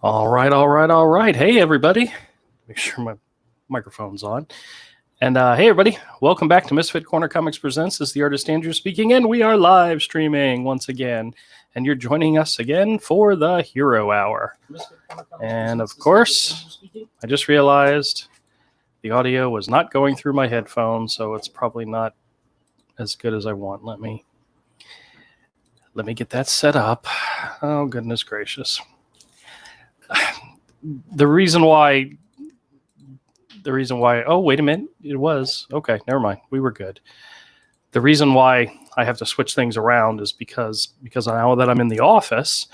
All right, all right, all right. Hey, everybody. Make sure my microphone's on. And hey, everybody. Welcome back to Misfit Corner Comics Presents. This is the artist Andrew speaking, and we are live streaming once again. And you're joining us again for the Hero Hour. And of course, I just realized the audio was not going through my headphones, so it's probably not as good as I want. Let me get that set up. Oh, goodness gracious. The reason why, oh, wait a minute. It was, okay, never mind. We were good. The reason why I have to switch things around is because now that I'm in the office,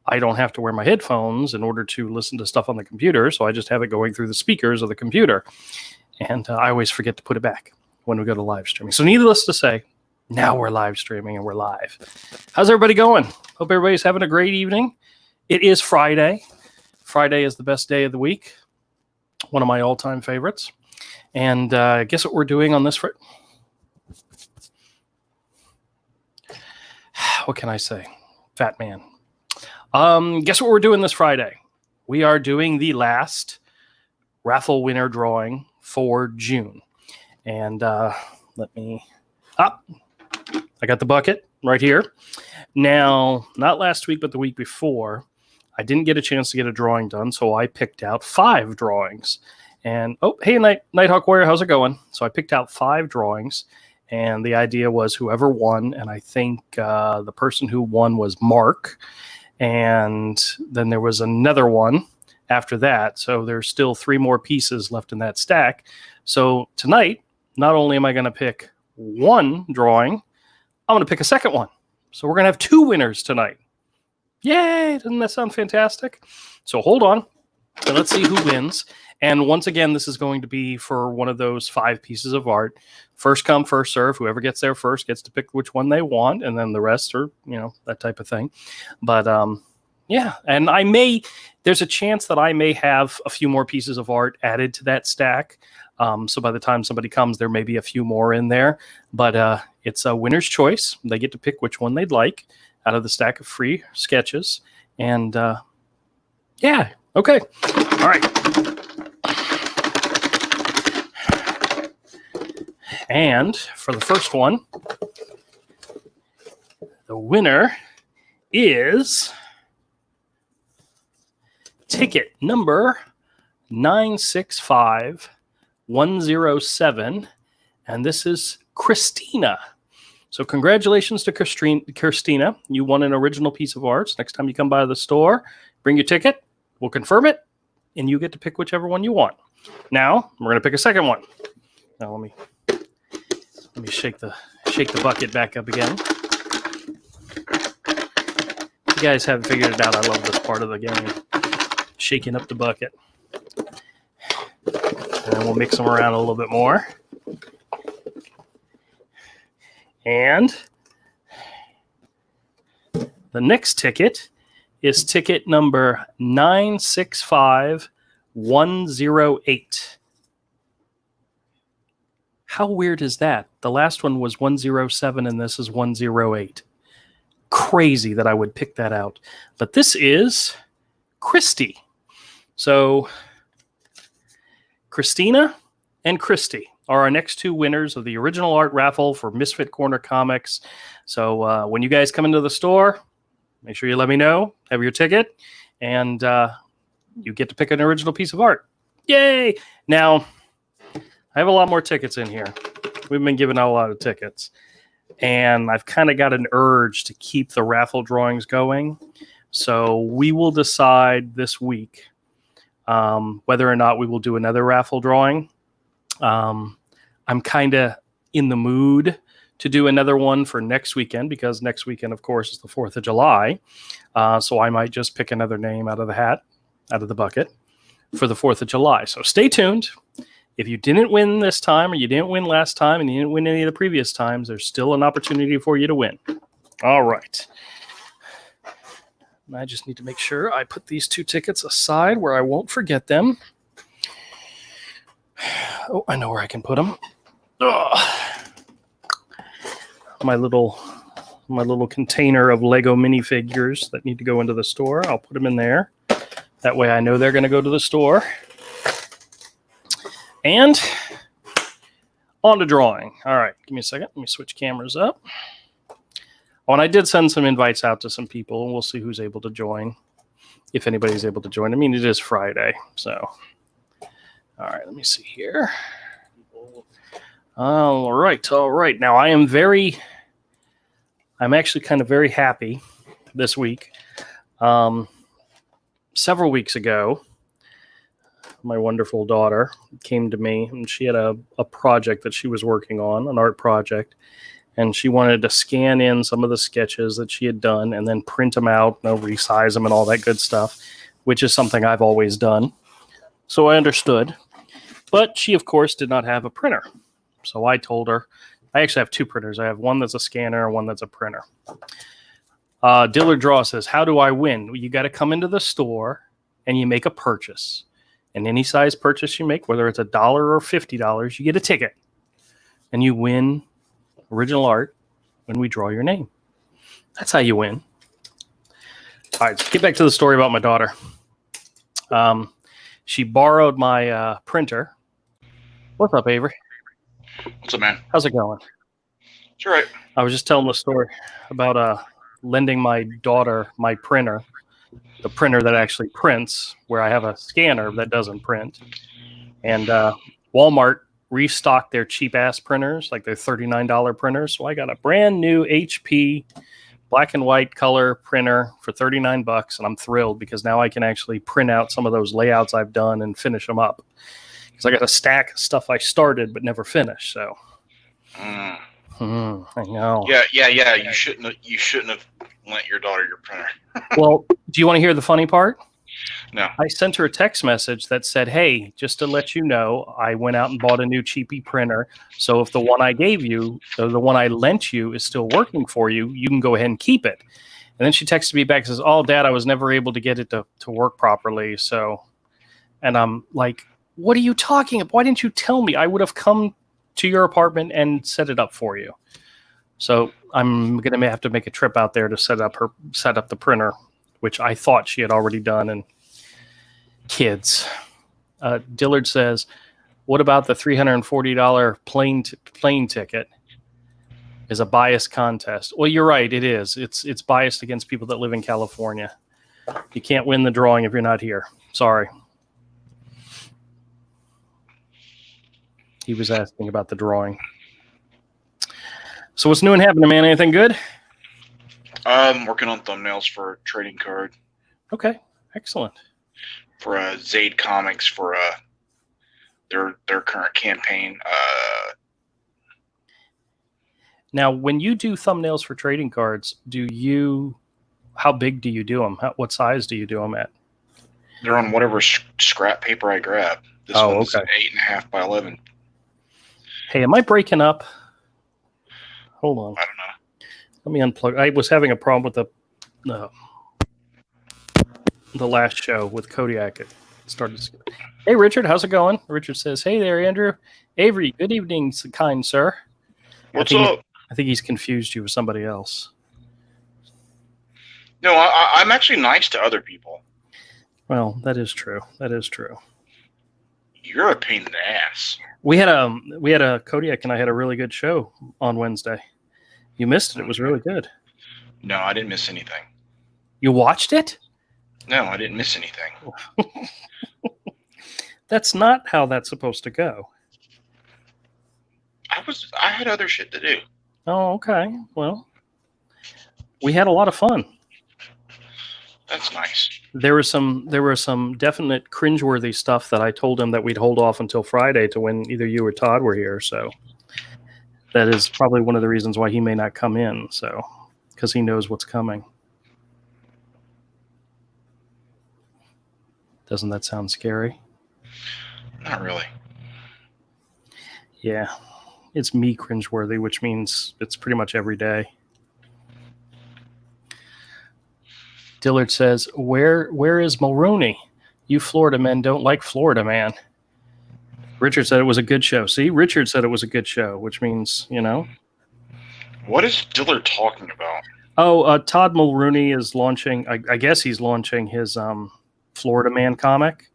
I don't have to wear my headphones in order to listen to stuff on the computer. So I just have it going through the speakers of the computer. And I always forget to put it back when we go to live streaming. So needless to say, now we're live streaming and we're live. How's everybody going? Hope everybody's having a great evening. It is Friday. Friday is the best day of the week. One of my all-time favorites. And guess what we're doing on this? What can I say? Fat man. Guess what we're doing this Friday? We are doing the last raffle winner drawing for June. And let me... I got the bucket right here. Now, not last week, but the week before, I didn't get a chance to get a drawing done, so I picked out 5 drawings. And, oh, hey, Nighthawk Warrior, how's it going? So I picked out 5 drawings, and the idea was whoever won, and I think the person who won was Mark, and then there was another one after that, so there's still 3 more pieces left in that stack. So tonight, not only am I going to pick 1 drawing, I'm going to pick a second one. So we're going to have 2 winners tonight. Yay! Doesn't that sound fantastic? So hold on, and let's see who wins. And once again, this is going to be for one of those 5 pieces of art. First come, first serve. Whoever gets there first gets to pick which one they want, and then the rest are, that type of thing. But yeah, and there's a chance that I may have a few more pieces of art added to that stack. So by the time somebody comes, there may be a few more in there. But it's a winner's choice. They get to pick which one they'd like out of the stack of free sketches. And yeah, okay. All right. And for the first one, the winner is ticket number 965107, and this is Christina. So congratulations to Christina. You won an original piece of art. Next time you come by the store, bring your ticket. We'll confirm it, and you get to pick whichever one you want. Now, we're going to pick a second one. Now, let me shake the bucket back up again. If you guys haven't figured it out, I love this part of the game. Shaking up the bucket. And then we'll mix them around a little bit more. And the next ticket is ticket number 965108. How weird is that? The last one was 107 and this is 108. Crazy that I would pick that out. But this is Christy. So Christina and Christy are our next 2 winners of the original art raffle for Misfit Corner Comics. So when you guys come into the store, make sure you let me know, have your ticket, and you get to pick an original piece of art. Yay! Now, I have a lot more tickets in here. We've been giving out a lot of tickets. And I've kind of got an urge to keep the raffle drawings going. So we will decide this week whether or not we will do another raffle drawing. I'm kind of in the mood to do another one for next weekend because next weekend, of course, is the 4th of July. So I might just pick another name out of the hat, out of the bucket for the 4th of July. So stay tuned. If you didn't win this time or you didn't win last time and you didn't win any of the previous times, there's still an opportunity for you to win. All right. I just need to make sure I put these 2 tickets aside where I won't forget them. Oh, I know where I can put them. My little container of Lego minifigures that need to go into the store. I'll put them in there. That way I know they're going to go to the store. And on to drawing. All right, give me a second. Let me switch cameras up. Oh, and I did send some invites out to some people, and we'll see who's able to join, if anybody's able to join. I mean, it is Friday, so. All right, let me see here. All right. Now, I'm actually kind of very happy this week. Several weeks ago, my wonderful daughter came to me, and she had a project that she was working on, an art project, and she wanted to scan in some of the sketches that she had done and then print them out, resize them and all that good stuff, which is something I've always done. So I understood. But she, of course, did not have a printer. So I told her, I actually have two printers. I have one that's a scanner and one that's a printer. Dillard Draw says, how do I win? You got to come into the store and you make a purchase. And any size purchase you make, whether it's $1 or $50, you get a ticket. And you win original art when we draw your name. That's how you win. All right, let's get back to the story about my daughter. She borrowed my printer. What's up, Avery? What's up, man? How's it going? It's all right. I was just telling the story about lending my daughter my printer, the printer that actually prints, where I have a scanner that doesn't print. And Walmart restocked their cheap-ass printers, like their $39 printers. So I got a brand new HP black and white color printer for $39, and I'm thrilled because now I can actually print out some of those layouts I've done and finish them up. Because I got a stack of stuff I started but never finished. So I know. Yeah. You shouldn't have lent your daughter your printer. Well, do you want to hear the funny part? No. I sent her a text message that said, hey, just to let you know, I went out and bought a new cheapy printer. So if the one I gave you, or the one I lent you is still working for you, you can go ahead and keep it. And then she texted me back and says, oh, Dad, I was never able to get it to work properly. So, and I'm like, what are you talking about? Why didn't you tell me? I would have come to your apartment and set it up for you. So I'm going to have to make a trip out there to set up the printer, which I thought she had already done. And kids. Dillard says, what about the $340 plane ticket? Is a biased contest. Well, you're right. It is. It's biased against people that live in California. You can't win the drawing if you're not here. Sorry. He was asking about the drawing. So what's new and happening, man? Anything good? I'm working on thumbnails for a trading card. Okay, excellent. For Zaid Comics for their current campaign. Now, when you do thumbnails for trading cards, how big do you do them? What size do you do them at? They're on whatever scrap paper I grab. This one's okay. 8.5 by 11. Hey, am I breaking up? Hold on. I don't know. Let me unplug. I was having a problem with the last show with Kodiak. It started. Hey, Richard, how's it going? Richard says, hey there, Andrew. Avery, good evening, kind sir. What's up? I think he's confused you with somebody else. No, I'm actually nice to other people. Well, that is true. That is true. You're a pain in the ass. We had a Kodiak and I had a really good show on Wednesday. You missed it. It was really good. No, I didn't miss anything. You watched it? No, I didn't miss anything. That's not how that's supposed to go. I had other shit to do. Oh, okay. Well, we had a lot of fun. That's nice. There were some definite cringeworthy stuff that I told him that we'd hold off until Friday to when either you or Todd were here. So that is probably one of the reasons why he may not come in. So, because he knows what's coming. Doesn't that sound scary? Not really. Yeah. It's me cringeworthy, which means it's pretty much every day. Dillard says, where is Mulrooney? You Florida men don't like Florida Man. Richard said it was a good show. See, Richard said it was a good show, which means, What is Dillard talking about? Oh, Todd Mulrooney is launching, I guess he's launching his Florida Man comic,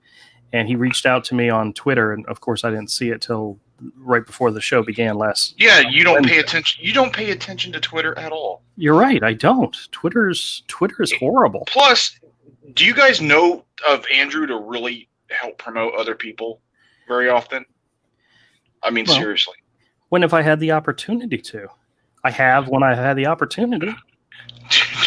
and he reached out to me on Twitter, and of course I didn't see it till right before the show began last. Yeah, you don't pay attention. You don't pay attention to Twitter at all. You're right, I don't. Twitter is horrible. Plus, do you guys know of Andrew to really help promote other people very often? I mean, Well, seriously. When have I had the opportunity to? I have when I had the opportunity.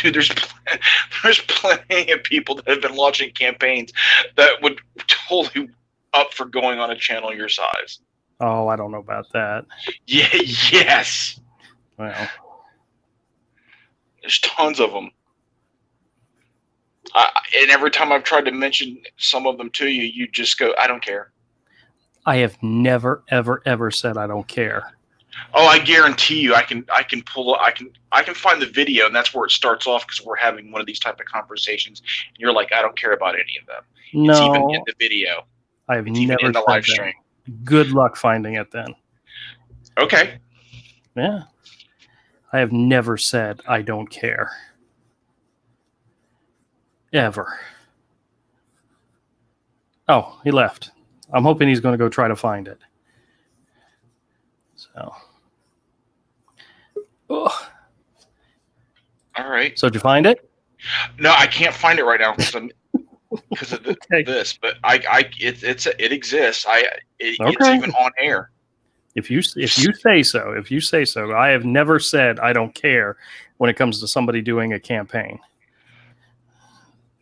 Dude, there's plenty of people that have been launching campaigns that would totally up for going on a channel your size. Oh, I don't know about that. Yeah, yes. Well, There's tons of them. And every time I've tried to mention some of them to you, you just go, I don't care. I have never, ever, ever said I don't care. Oh, I guarantee you, I can find the video, and that's where it starts off because we're having one of these type of conversations. And you're like, I don't care about any of them. No, It's even in the video. I have It's never even in the said live that. stream. Good luck finding it then. Okay. Yeah. I have never said I don't care. Ever. Oh, he left. I'm hoping he's going to go try to find it. So. Ugh. All right. So did you find it? No, I can't find it right now because of Okay. this, but it exists. It's Okay. even on air. If you say so, I have never said I don't care when it comes to somebody doing a campaign.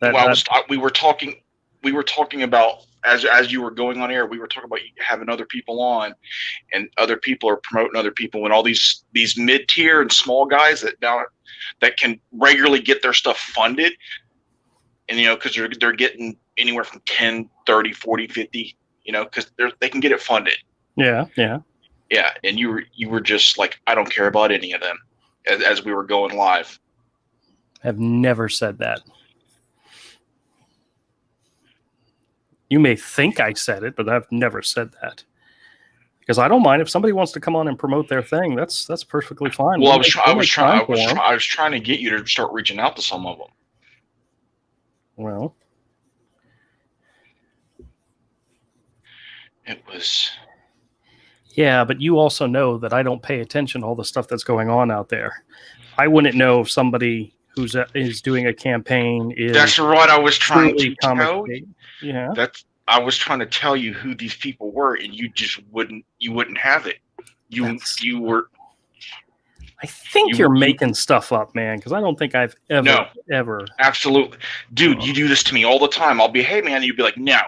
We were talking about as you were going on air. We were talking about having other people on, and other people are promoting other people, and all these mid tier and small guys that can regularly get their stuff funded, and because they're getting anywhere from 10, 30, 40, 50, because they can get it funded. Yeah. Yeah, and you were just like, I don't care about any of them, as we were going live. I've never said that. You may think I said it, but I've never said that. Because I don't mind if somebody wants to come on and promote their thing. That's perfectly fine. Well, I was trying to get you to start reaching out to some of them. Well, it was. Yeah, but you also know that I don't pay attention to all the stuff that's going on out there. I wouldn't know if somebody is doing a campaign is. That's what I was trying to tell you. Yeah. I was trying to tell you who these people were, and you just wouldn't have it. You were. I think you're making stuff up, man, because I don't think I've ever. Absolutely. Dude, you do this to me all the time. I'll be, hey, man, and you'd be like, no.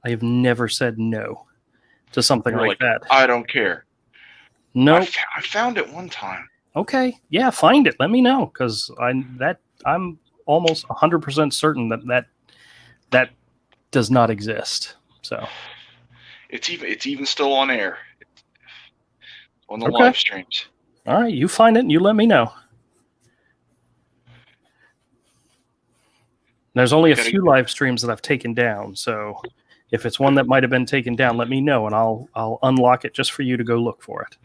I have never said no to something like that. I don't care. No. I found it one time. Okay. Yeah, find it. Let me know, because I'm almost 100% certain that does not exist. So it's even still on air. It's on the live streams. All right, you find it and you let me know. There's only a few live streams that I've taken down, so if it's one that might have been taken down, let me know and I'll unlock it just for you to go look for it.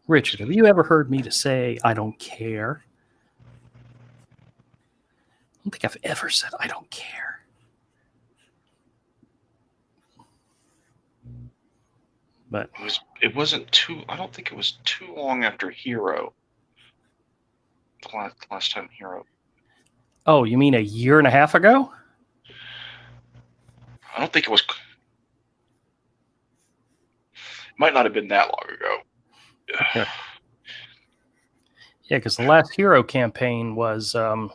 Richard, have you ever heard me to say I don't care? I don't think I've ever said I don't care. But it wasn't too. I don't think it was too long after Hero. The last time Hero. Oh, you mean a year and a half ago? I don't think it was. Might not have been that long ago. Okay. Yeah, because the last Hero campaign was the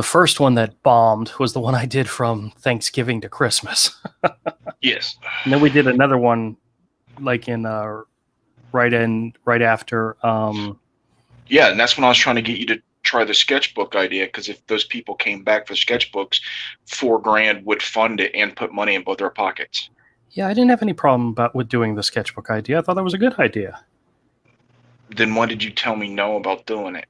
first one that bombed was the one I did from Thanksgiving to Christmas. Yes. And then we did another one like in right after. Yeah, and that's when I was trying to get you to try the sketchbook idea, because if those people came back for sketchbooks, $4,000 would fund it and put money in both their pockets. Yeah, I didn't have any problem with doing the sketchbook idea. I thought that was a good idea. Then why did you tell me no about doing it?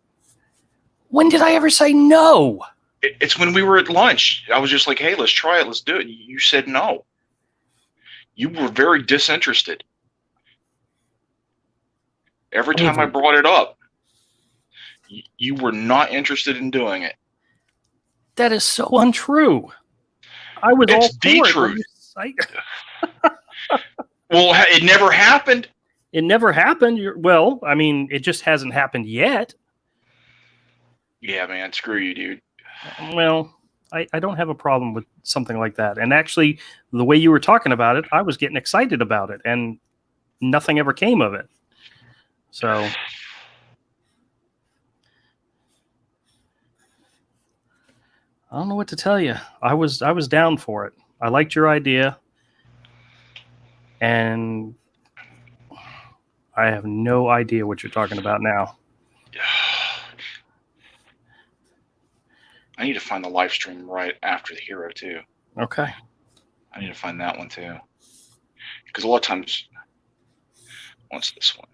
When did I ever say no? It's when we were at lunch. I was just like, hey, let's try it. Let's do it. You said no. You were very disinterested. Every time I brought it up, you were not interested in doing it. That is so untrue. I was all It's the for it. truth. Well, it never happened. It never happened. Well, I mean, it just hasn't happened yet. Yeah, man, screw you, dude. Well, I don't have a problem with something like that. And actually, the way you were talking about it, I was getting excited about it, and nothing ever came of it. So I don't know what to tell you. I was down for it. I liked your idea, and I have no idea what you're talking about now. I need to find the live stream right after the hero too. Okay. I need to find that one too, because a lot of times, what's this one?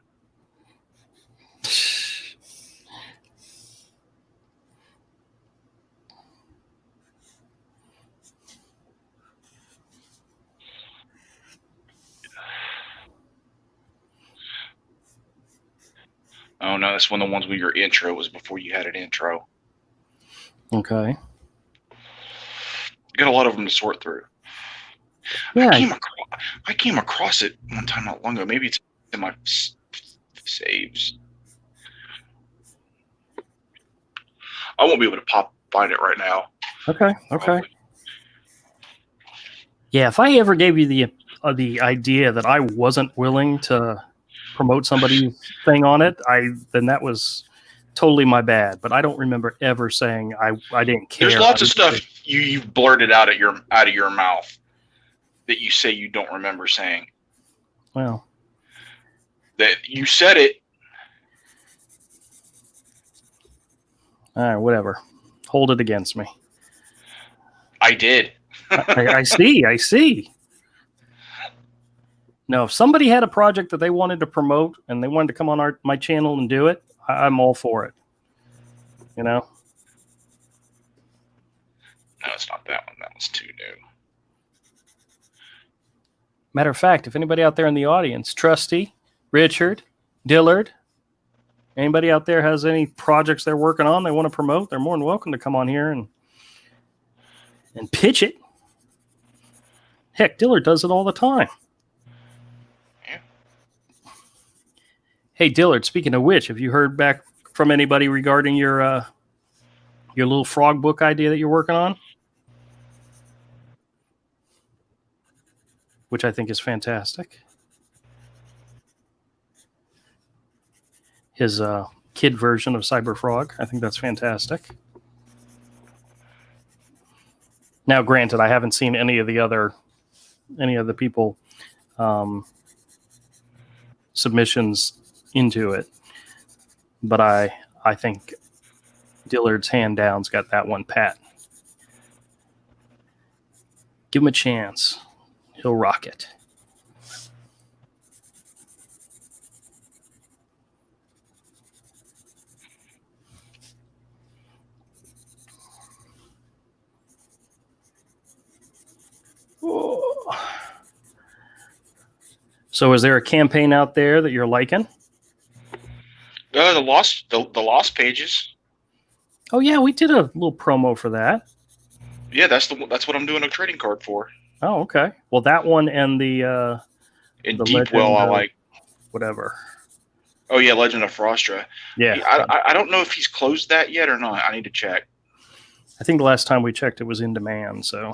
Oh no, that's one of the ones where your intro was before you had an intro. Okay. Got a lot of them to sort through. Yeah. I came across it one time not long ago. Maybe it's in my saves. I won't be able to find it right now. Okay. Probably. Yeah, if I ever gave you the idea that I wasn't willing to promote somebody's thing on it, then that was totally my bad. But I don't remember ever saying I didn't care. There's lots of stuff you've blurted out of your mouth that you say you don't remember saying. Well, that you said it. All right, whatever. Hold it against me. I did. I see. No, if somebody had a project that they wanted to promote and they wanted to come on my channel and do it, I'm all for it. You know? No, it's not that one. That one's too new. Matter of fact, if anybody out there in the audience, Trusty, Richard, Dillard, anybody out there has any projects they're working on they want to promote, they're more than welcome to come on here and pitch it. Heck, Dillard does it all the time. Yeah. Hey, Dillard, speaking of which, have you heard back from anybody regarding your little frog book idea that you're working on? Which I think is fantastic. His kid version of Cyberfrog. I think that's fantastic. Now, granted, I haven't seen any of the people submissions into it, but I think Dillard's hand down's got that one pat. Give him a chance. He'll rock it. Oh. So is there a campaign out there that you're liking? The lost pages. Oh yeah, we did a little promo for that. Yeah, that's what I'm doing a trading card for. Oh, okay. Well, that one and the Deep Well, I like. Whatever. Oh yeah, Legend of Frostra. Yeah. I don't know if he's closed that yet or not. I need to check. I think the last time we checked, it was in demand. So.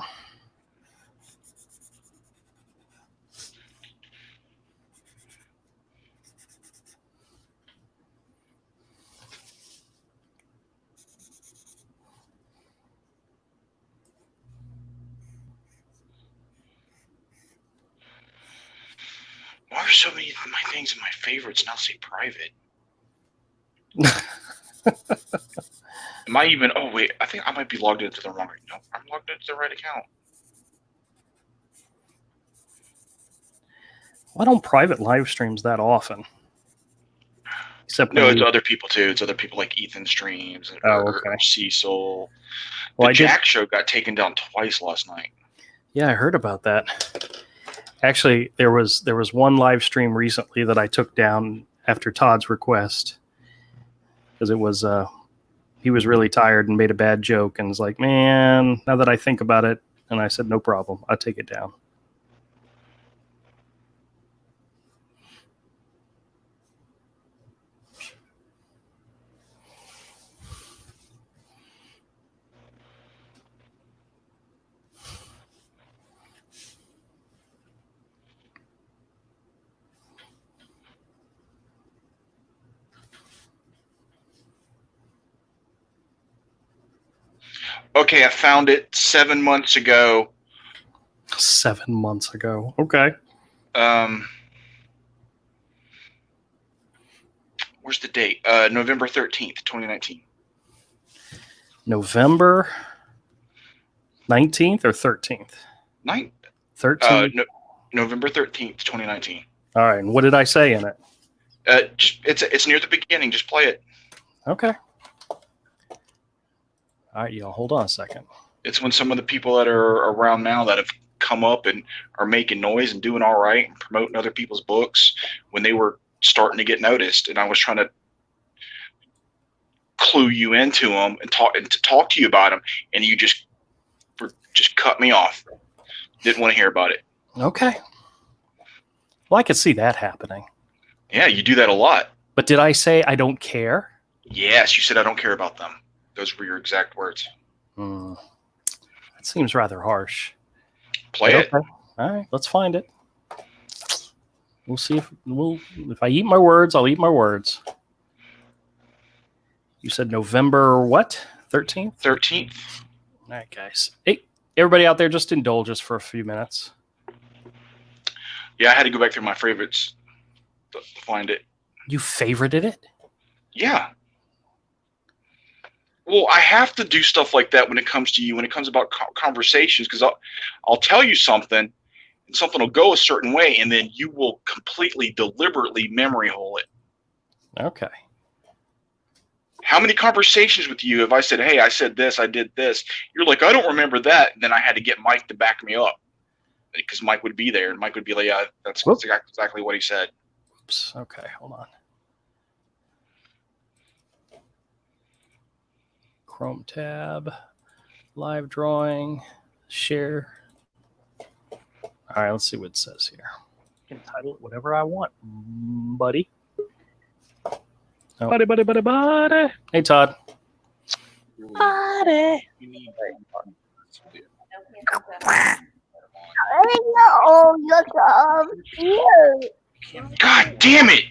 Why are so many of my things in my favorites now say private? Am I even? Oh wait, I think I might be logged into the wrong. No, I'm logged into the right account. I don't private live streams that often. Except no, it's other people too. It's other people like Ethan Streams or Cecil. Well, the Jack Show got taken down twice last night. Yeah, I heard about that. Actually, there was one live stream recently that I took down after Todd's request, because it was he was really tired and made a bad joke and was like, man, now that I think about it, and I said, no problem, I'll take it down. Okay, I found it 7 months ago. 7 months ago. Okay. Where's the date? November 13th, 2019. November 19th or 13th? 13th. November 13th, 2019. All right. And what did I say in it? It's near the beginning. Just play it. Okay. All right, y'all. Hold on a second. It's when some of the people that are around now that have come up and are making noise and doing all right and promoting other people's books when they were starting to get noticed, and I was trying to clue you into them and talk to you about them, and you just cut me off. Didn't want to hear about it. Okay. Well, I could see that happening. Yeah, you do that a lot. But did I say I don't care? Yes, you said I don't care about them. Those were your exact words. That seems rather harsh. Play it. Okay. All right, let's find it. We'll see if I eat my words, I'll eat my words. You said November what? 13th? 13th. All right, guys. Hey, everybody out there, just indulge us for a few minutes. Yeah, I had to go back through my favorites to find it. You favorited it? Yeah. Well, I have to do stuff like that when it comes to you, when it comes about conversations, because I'll tell you something, and something will go a certain way, and then you will completely, deliberately memory hole it. Okay. How many conversations with you have I said, hey, I said this, I did this? You're like, I don't remember that. And then I had to get Mike to back me up because Mike would be there, and Mike would be like, yeah, that's exactly what he said. Oops. Okay, hold on. Chrome tab, live drawing, share. All right, let's see what it says here. I can title it whatever I want, buddy. Oh. Buddy. Hey, Todd. Buddy. God damn it!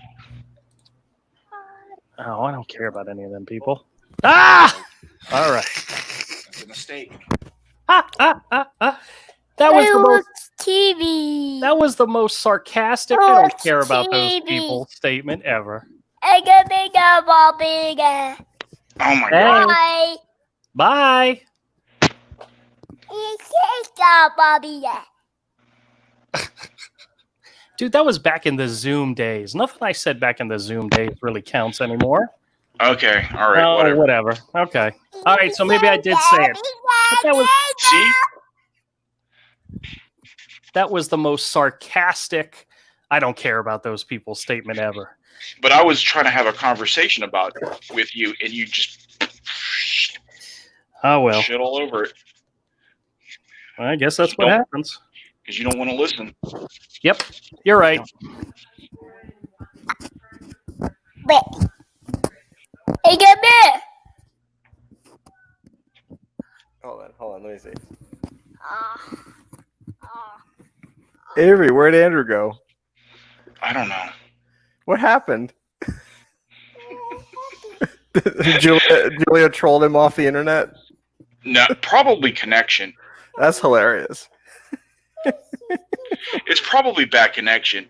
Oh, I don't care about any of them people. Ah! All right. That's a mistake. That was the most TV. That was the most sarcastic. I don't care about those people statement ever. Oh my god. Hey. Bye. Dude, that was back in the Zoom days. Nothing I said back in the Zoom days really counts anymore. Okay, all right, whatever. Okay. All right, so maybe I did say it. But that was, see? That was the most sarcastic, I don't care about those people statement ever. But I was trying to have a conversation about it with you, and you just oh well, shit all over it. I guess that's what happens. Because you don't want to listen. Yep, you're right. Hold on, let me see. Avery, where'd Andrew go? I don't know. What happened? Julia trolled him off the internet? No, probably connection. That's hilarious. It's probably bad connection.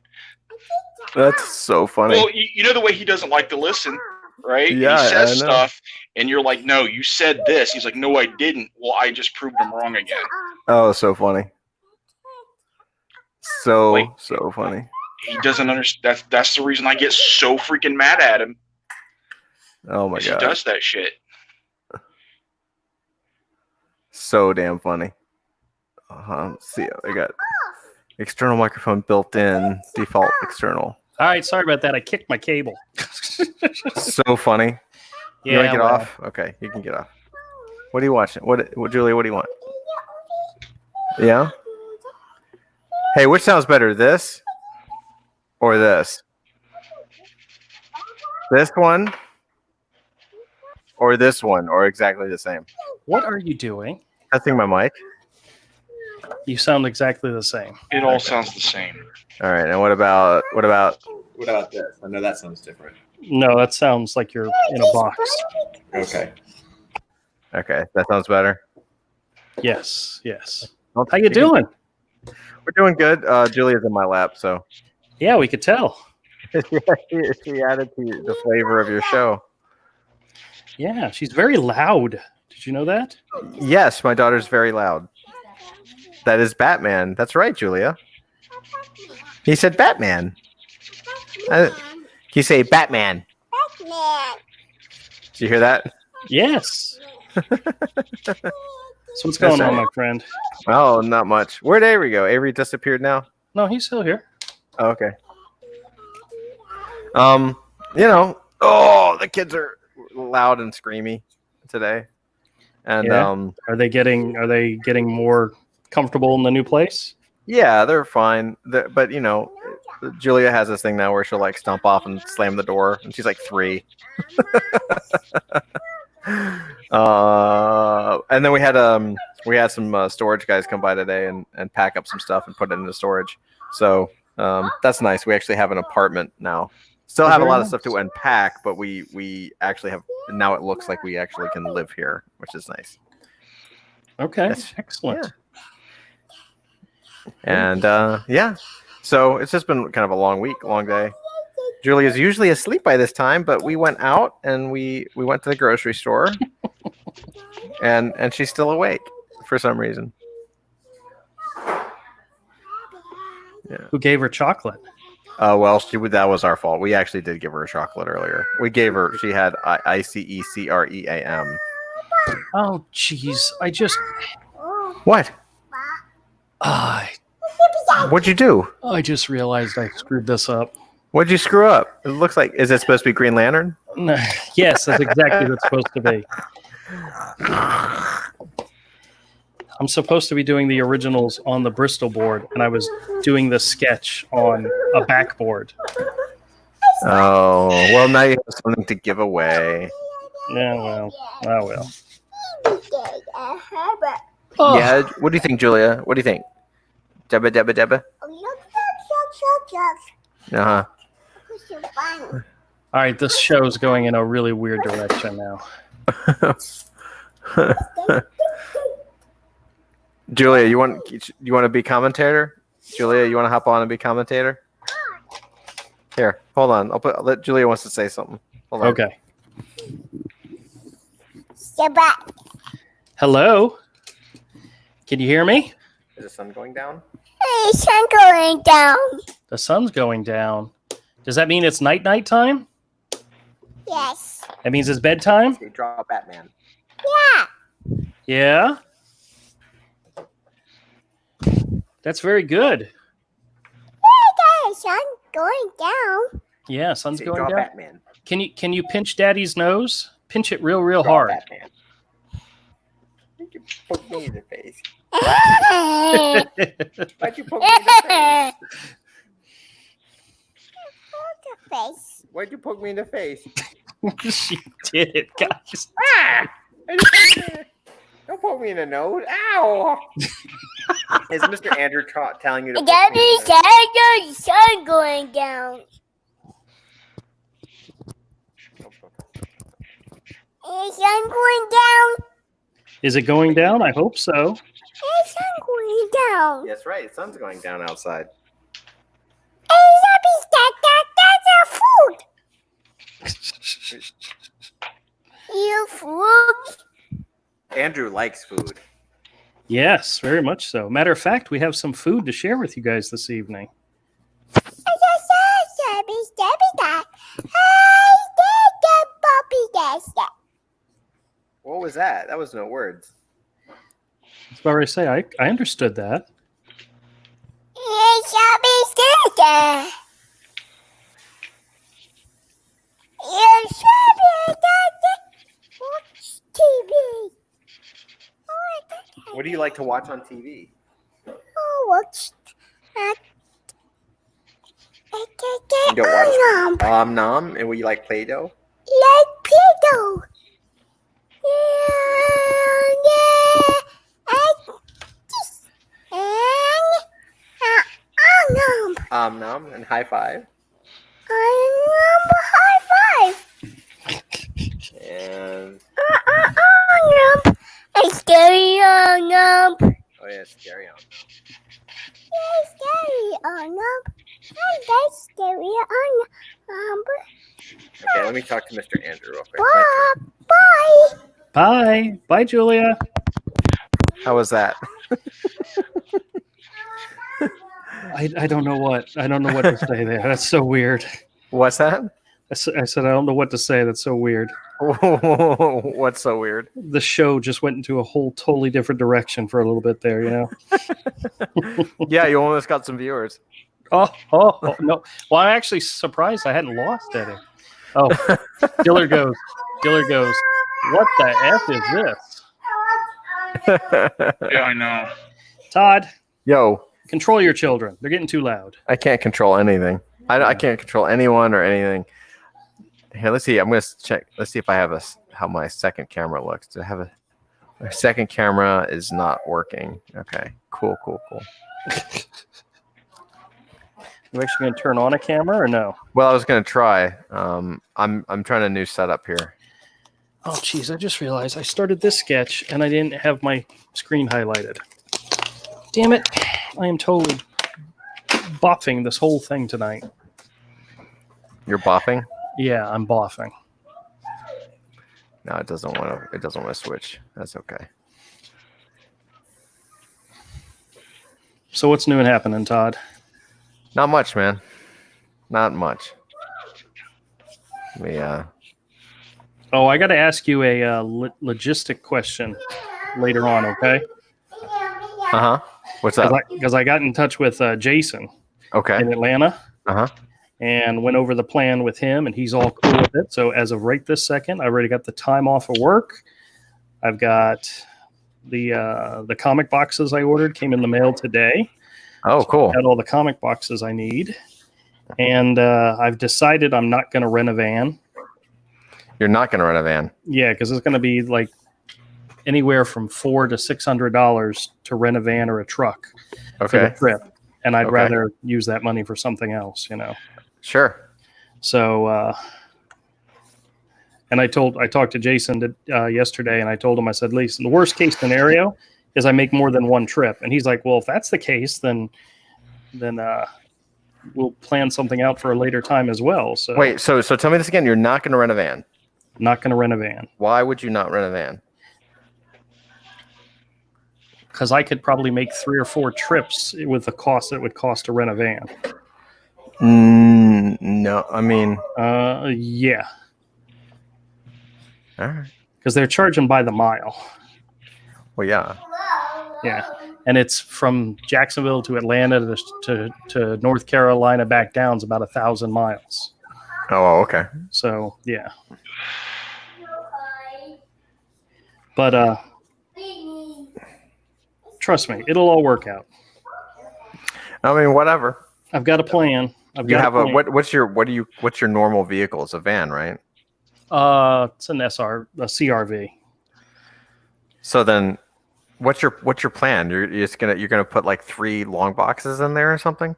That's so funny. Well, you know the way he doesn't like to listen, right? Yeah, he says I know. stuff, and you're like, no, you said this. He's like, no, I didn't. Well, I just proved him wrong again. Oh, so funny. So funny. He doesn't understand. That's the reason I get so freaking mad at him. Oh my god. He does that shit. So damn funny. Let's see, I got external microphone built in, default external. All right, sorry about that. I kicked my cable. So funny. You want to get off? Okay, you can get off. What are you watching? What, Julia? What do you want? Yeah. Hey, which sounds better, this or this? This one or this one, or exactly the same? What are you doing? Testing my mic. You sound exactly the same. It all sounds the same. All right, and what about this? I know that sounds different. No, that sounds like you're in a box. Okay. Okay, that sounds better. Yes, yes. How you doing? We're doing good. Julia's in my lap, so Yeah, we could tell. she added to the flavor of your show. Yeah, she's very loud. Did you know that? Yes, my daughter's very loud. That is Batman. That's right, Julia. He said Batman. He say Batman. Did you hear that? Yes. So what's going on, my friend? Oh, not much. Where'd Avery go? Avery disappeared now? No, he's still here. Oh, okay. The kids are loud and screamy today. And Yeah. Are they getting more comfortable in the new place? yeah, they're fine. But Julia has this thing now where she'll like stomp off and slam the door, and she's like 3. And then we had some storage guys come by today and pack up some stuff and put it into storage. So that's nice. We actually have an apartment now. Still have a lot of stuff to unpack, but we actually have now. It looks like we actually can live here, which is nice. Okay, Yes. excellent. Yeah. And so it's just been kind of a long day. Julia's usually asleep by this time, but we went out and we went to the grocery store, and she's still awake for some reason. Who gave her chocolate? Well, that was our fault. We actually did give her a chocolate earlier. We gave her. She had ICECREAM. Oh, jeez. What? What'd you do? I just realized I screwed this up. What'd you screw up? It looks like. Is it supposed to be Green Lantern? Yes, that's exactly what it's supposed to be. I'm supposed to be doing the originals on the Bristol board, and I was doing the sketch on a backboard. Oh, well, now you have something to give away. Yeah, well, I will. Oh. Yeah, what do you think, Julia? What do you think? Debba? Uh-huh. All right, this show's going in a really weird direction now. Julia, you want to be commentator? Julia, you want to hop on and be commentator? Here, hold on. Let Julia wants to say something. Hold on. Okay. Hello? Can you hear me? Is the sun going down? Hey, sun going down. The sun's going down. Does that mean it's night time? Yes. That means it's bedtime? Okay, draw Batman. Yeah. Yeah? That's very good. Hey, sun going down. Yeah, sun's going draw down. Batman. Can you pinch Daddy's nose? Pinch it real hard. Batman. You poke me in the face. Why'd you poke me in the face? Why'd you poke me in the face? She did it, guys. Don't poke me in the nose. Ow! Is Mr. Andrew telling you to poke Daddy me in the said the sun going down. Is sun going down? Is it going down? I hope so. Is sun going down? That's right. The sun's going down outside. That's a food. You food? Andrew likes food. Yes, very much so. Matter of fact, we have some food to share with you guys this evening. What was that? That was no words. That's what I say. I understood that. do you like to watch on TV? Oh, what's that? You don't watch Nom, and we like Play-Doh. Like Play-Doh. Yeah. And Nom, and High Five. high five. And It's scary on up. oh yeah, Scary on. It's scary on up. That's scary on up. Okay, let me talk to Mr. Andrew real quick. Bye. Bye. Bye, Julia. How was that? I don't know what. I don't know what to say there. That's so weird. What's that? I said I don't know what to say. That's so weird. What's so weird? The show just went into a whole totally different direction for a little bit there, you know? Yeah, you almost got some viewers. Oh, no. Well, I'm actually surprised I hadn't lost any. Oh, Diller goes. What the F is this? Yeah, I know. Todd, Yo, control your children. They're getting too loud. I can't control anything. I can't control anyone or anything. Here, let's see. I'm gonna check. Let's see if I have how my second camera looks. Do I have my second camera is not working. Okay, cool. You actually going to turn on a camera or no? Well, I was gonna try. I'm trying a new setup here. Oh, geez, I just realized I started this sketch and I didn't have my screen highlighted. Damn it. I am totally boffing this whole thing tonight. You're boffing? Yeah, I'm boffing. No, it doesn't want to switch. That's okay. So what's new and happening, Todd? Not much, man. Not much. Oh, I got to ask you a logistic question later on, okay? Uh-huh. What's up? Because I got in touch with Jason Okay. in Atlanta. Uh-huh. And went over the plan with him, and he's all cool with it. So as of right this second, I already got the time off of work. I've got the comic boxes I ordered came in the mail today. Oh, cool. Got all the comic boxes I need, and I've decided I'm not going to rent a van. You're not going to rent a van? Yeah, because it's going to be like anywhere from $400 to $600 to rent a van or a truck for the Okay. trip, and I'd Okay. rather use that money for something else, you know. Sure. So, and I talked to Jason yesterday, and I told him, I said, listen, the worst case scenario is I make more than one trip. And he's like, well, if that's the case, then we'll plan something out for a later time as well. So Wait, so tell me this again. You're not going to rent a van. I'm not going to rent a van Why would you not rent a van? because I could probably make 3 or 4 trips with the cost that it would cost to rent a van. No, I mean, Yeah, all right. because they're charging by the mile. Well, yeah. Yeah, and it's from Jacksonville to Atlanta to North Carolina back down is about 1,000 miles. Oh, okay. So yeah, but trust me, it'll all work out. I mean, whatever. I've got a plan. You have what's your normal vehicle? It's a van, right? It's a CRV. So then, what's your plan? You're gonna put like 3 long boxes in there or something?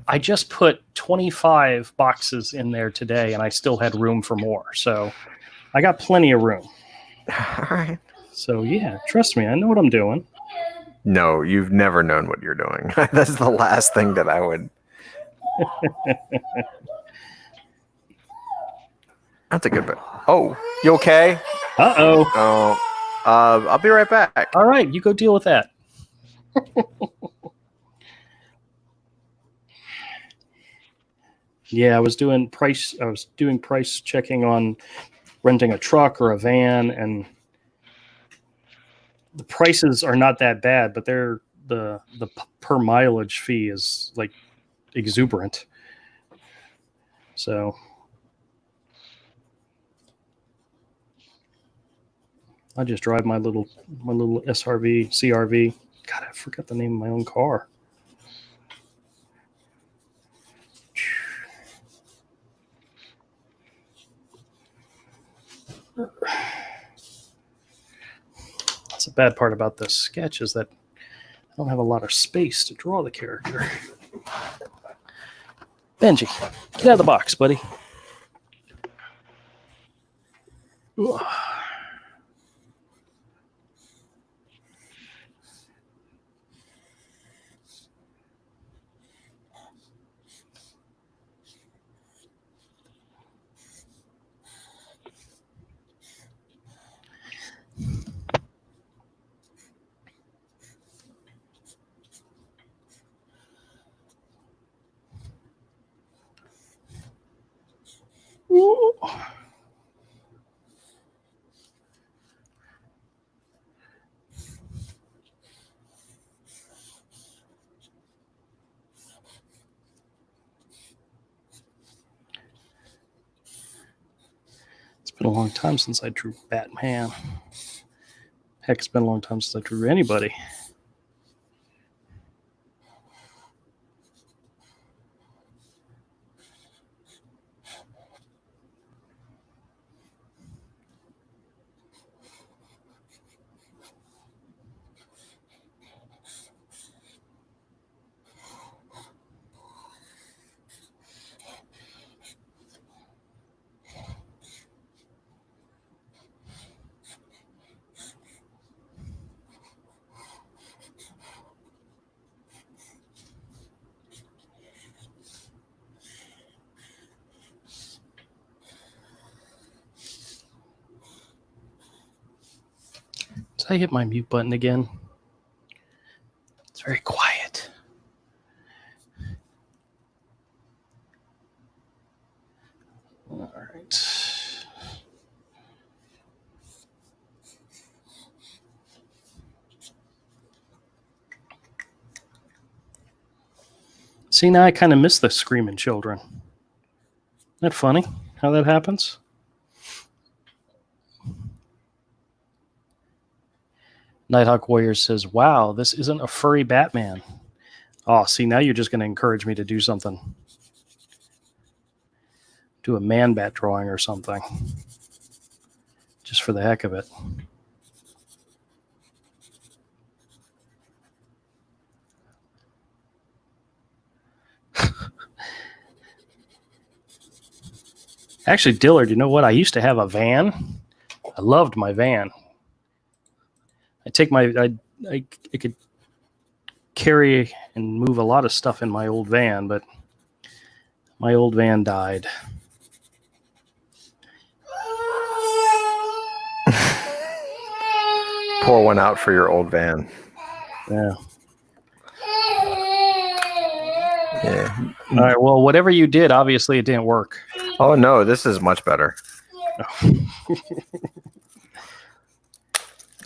I just put 25 boxes in there today, and I still had room for more. So I got plenty of room. All right. So yeah, trust me, I know what I'm doing. No, you've never known what you're doing. That's the last thing that I would. That's a good bit. Oh, you okay? Uh-oh. Oh, I'll be right back. All right, you go deal with that. Yeah, I was doing price checking on renting a truck or a van, and the prices are not that bad, but they're the per mileage fee is like exuberant. So I just drive my little SRV, CRV. God, I forgot the name of my own car. That's the bad part about this sketch is that I don't have a lot of space to draw the character. Benji, get out of the box, buddy. Ugh. Ooh. It's been a long time since I drew Batman. Heck, it's been a long time since I drew anybody. Did I hit my mute button again? It's very quiet. All right. See, now I kind of miss the screaming children. Isn't that funny how that happens? Nighthawk Warriors says, wow, this isn't a furry Batman. Oh, see, now you're just going to encourage me to do something. Do a man bat drawing or something. Just for the heck of it. Actually, Dillard, you know what? I used to have a van. I loved my van. I could carry and move a lot of stuff in my old van, but my old van died. Pour one out for your old van. Yeah. Yeah. All right. Well, whatever you did, obviously it didn't work. Oh no, this is much better.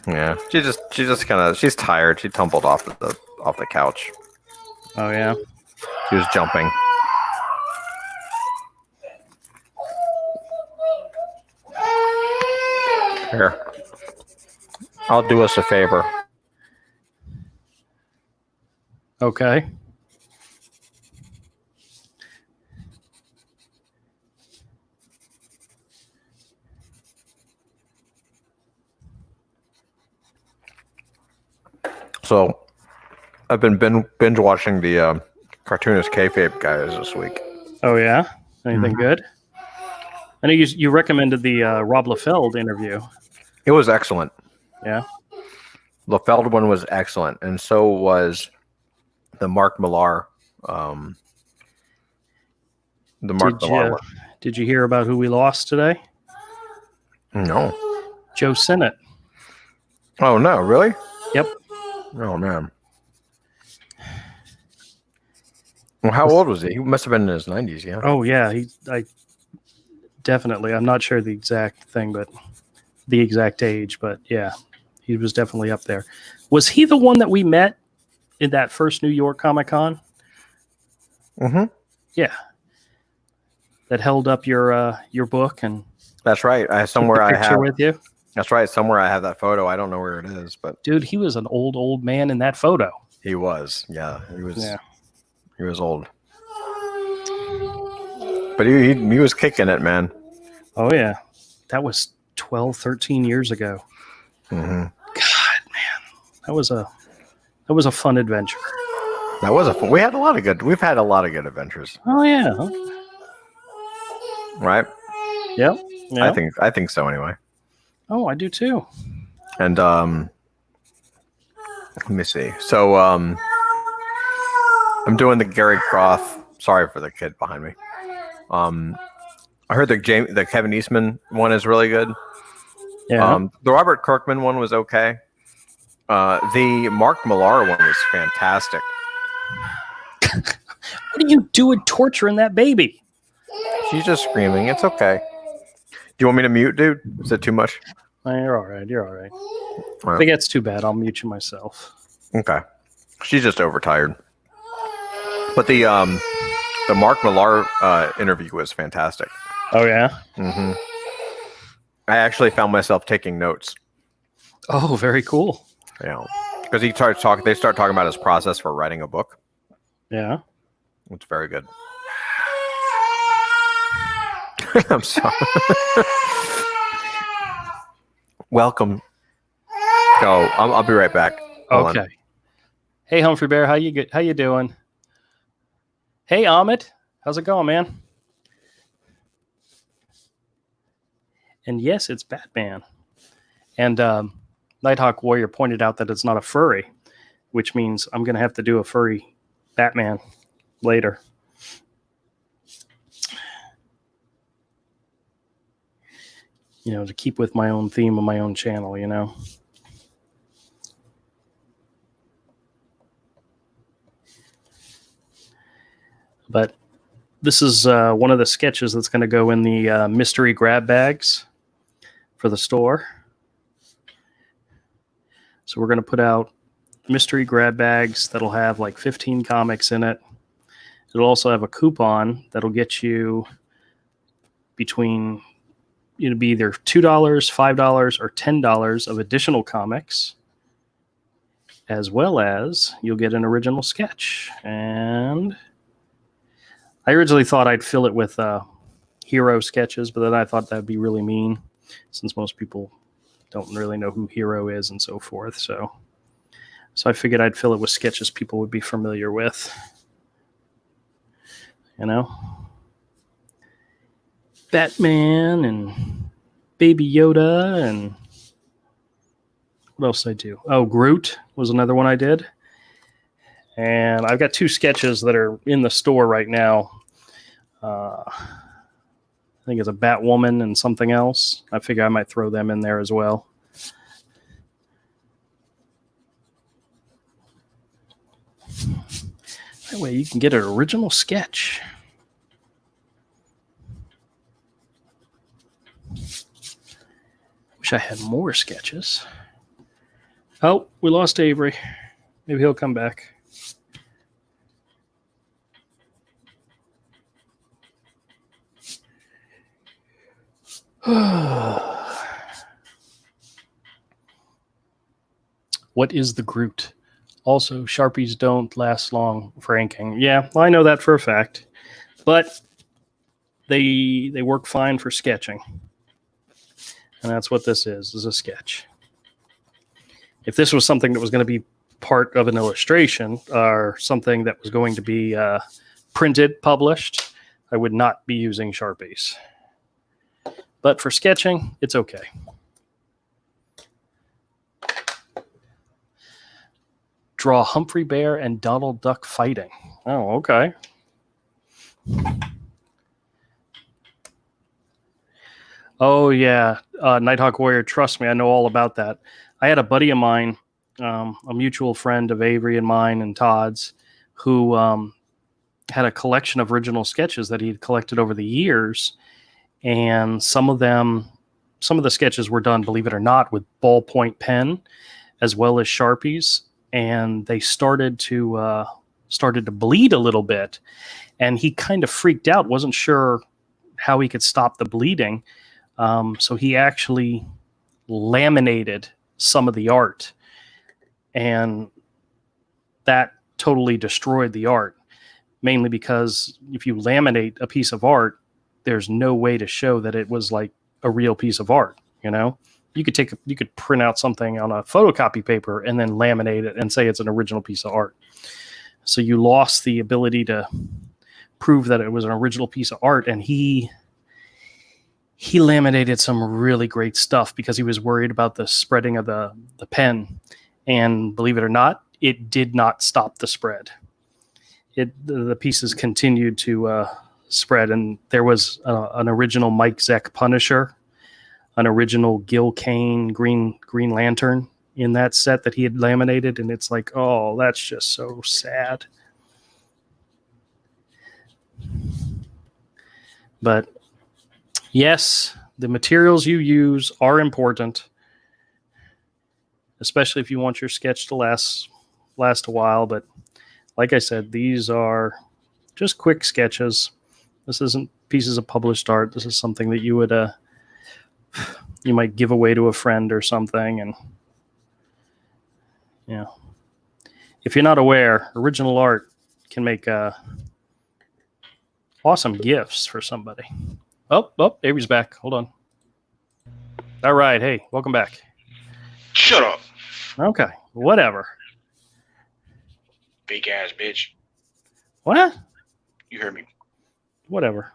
Yeah, she just kind of she's tired. She tumbled off the couch. Oh yeah. She was jumping. Here, I'll do us a favor. Okay. So, I've been binge watching the cartoonist kayfabe guys this week. Oh yeah. Anything good? I know you recommended the Rob Liefeld interview. It was excellent. Yeah. The Feld one was excellent, and so was the Mark Millar. The Mark Millar one. Did you hear about who we lost today? No. Joe Sinnott. Oh no! Really? Yep. Oh man. Well, how old was he? He must have been in his 90s, yeah. Oh yeah, I definitely. I'm not sure the exact thing, but the exact age, but yeah, he was definitely up there. Was he the one that we met in that first New York Comic Con? Mm-hmm. Yeah. That held up your book and That's right. I somewhere I picture have with you. That's right. Somewhere I have that photo. I don't know where it is, but Dude, he was an old man in that photo. he was. Yeah, he was. Yeah. He was old, but he was kicking it, man. Oh, yeah. That was 12, 13 years ago. Hmm. God, man. That was a fun adventure. That was a fun. We've had a lot of good adventures, Oh, yeah. right? Yep. Yep. I think so anyway. Oh, I do too. And let me see. So I'm doing the Gary Croft. Sorry for the kid behind me. I heard the Kevin Eastman one is really good. Yeah. The Robert Kirkman one was okay. The Mark Millar one was fantastic. What are you doing torturing that baby? She's just screaming. It's okay. Do you want me to mute, dude? Is it too much? Oh, you're all right. You're all right. Right. If it gets too bad, I'll mute you myself. Okay. She's just overtired. But the Mark Millar interview was fantastic. Oh, yeah? Hmm. I actually found myself taking notes. Oh, very cool. Yeah, because he starts talking. They start talking about his process for writing a book. Yeah. It's very good. I'm sorry. Welcome. Oh, I'll be right back. Hold on. Okay. Hey, Humphrey Bear, how you doing? Hey, Amit, how's it going, man? And yes, it's Batman. And Nighthawk Warrior pointed out that it's not a furry, which means I'm going to have to do a furry Batman later. You know, to keep with my own theme of my own channel, you know. But this is one of the sketches that's going to go in the mystery grab bags for the store. So we're going to put out mystery grab bags that'll have like 15 comics in it. It'll also have a coupon that'll get you between, it'll be either $2, $5, or $10 of additional comics, as well as you'll get an original sketch. And I originally thought I'd fill it with hero sketches, but then I thought that'd be really mean since most people don't really know who Hero is and so forth. So I figured I'd fill it with sketches people would be familiar with. You know? Batman and Baby Yoda and what else did I do? Oh, Groot was another one I did. And I've got 2 sketches that are in the store right now. I think it's a Batwoman and something else. I figure I might throw them in there as well. That way you can get an original sketch. Wish I had more sketches. Oh, we lost Avery. Maybe he'll come back. What is the Groot? Also, Sharpies don't last long for inking. Yeah, well, I know that for a fact. But they work fine for sketching. And that's what this is a sketch. If this was something that was going to be part of an illustration or something that was going to be printed, published, I would not be using Sharpies. But for sketching, it's okay. Draw Humphrey Bear and Donald Duck fighting. Oh, okay. Oh, yeah. Nighthawk Warrior, trust me, I know all about that. I had a buddy of mine, a mutual friend of Avery and mine and Todd's, who had a collection of original sketches that he'd collected over the years. And some of the sketches were done, believe it or not, with ballpoint pen as well as Sharpies. And they started to bleed a little bit. And he kind of freaked out, wasn't sure how he could stop the bleeding. So he actually laminated some of the art, and that totally destroyed the art, mainly because if you laminate a piece of art, there's no way to show that it was like a real piece of art. You could print out something on a photocopy paper and then laminate it and say it's an original piece of art. So you lost the ability to prove that it was an original piece of art. And he laminated some really great stuff because he was worried about the spreading of the pen. And believe it or not, it did not stop the spread. The pieces continued to spread. And there was an original Mike Zeck Punisher, an original Gil Kane Green Lantern in that set that he had laminated. And it's like, oh, that's just so sad. But yes, the materials you use are important, especially if you want your sketch to last a while. But like I said, these are just quick sketches. This isn't pieces of published art. This is something that you would you might give away to a friend or something. And if you're not aware, original art can make awesome gifts for somebody. Oh, Avery's back. Hold on. All right. Hey, welcome back. Shut up, Okay. Whatever. fake ass bitch. What? You heard me. Whatever.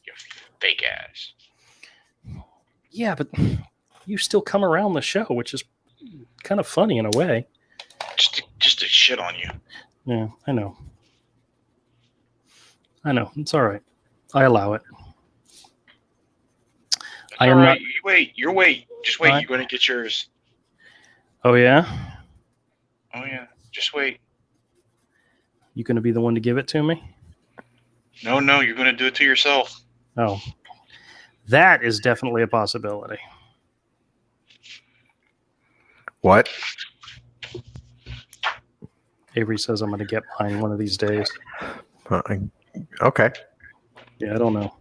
You fake ass. Yeah, but you still come around the show, which is kind of funny in a way. Just to shit on you. Yeah, I know. It's all right. I allow it. I am not. You wait. Just wait. What? You're going to get yours. Oh yeah. Oh yeah. Just wait. You going to be the one to give it to me? No. You're going to do it to yourself. Oh, that is definitely a possibility. What? Avery says I'm going to get mine one of these days. Okay. Yeah, I don't know.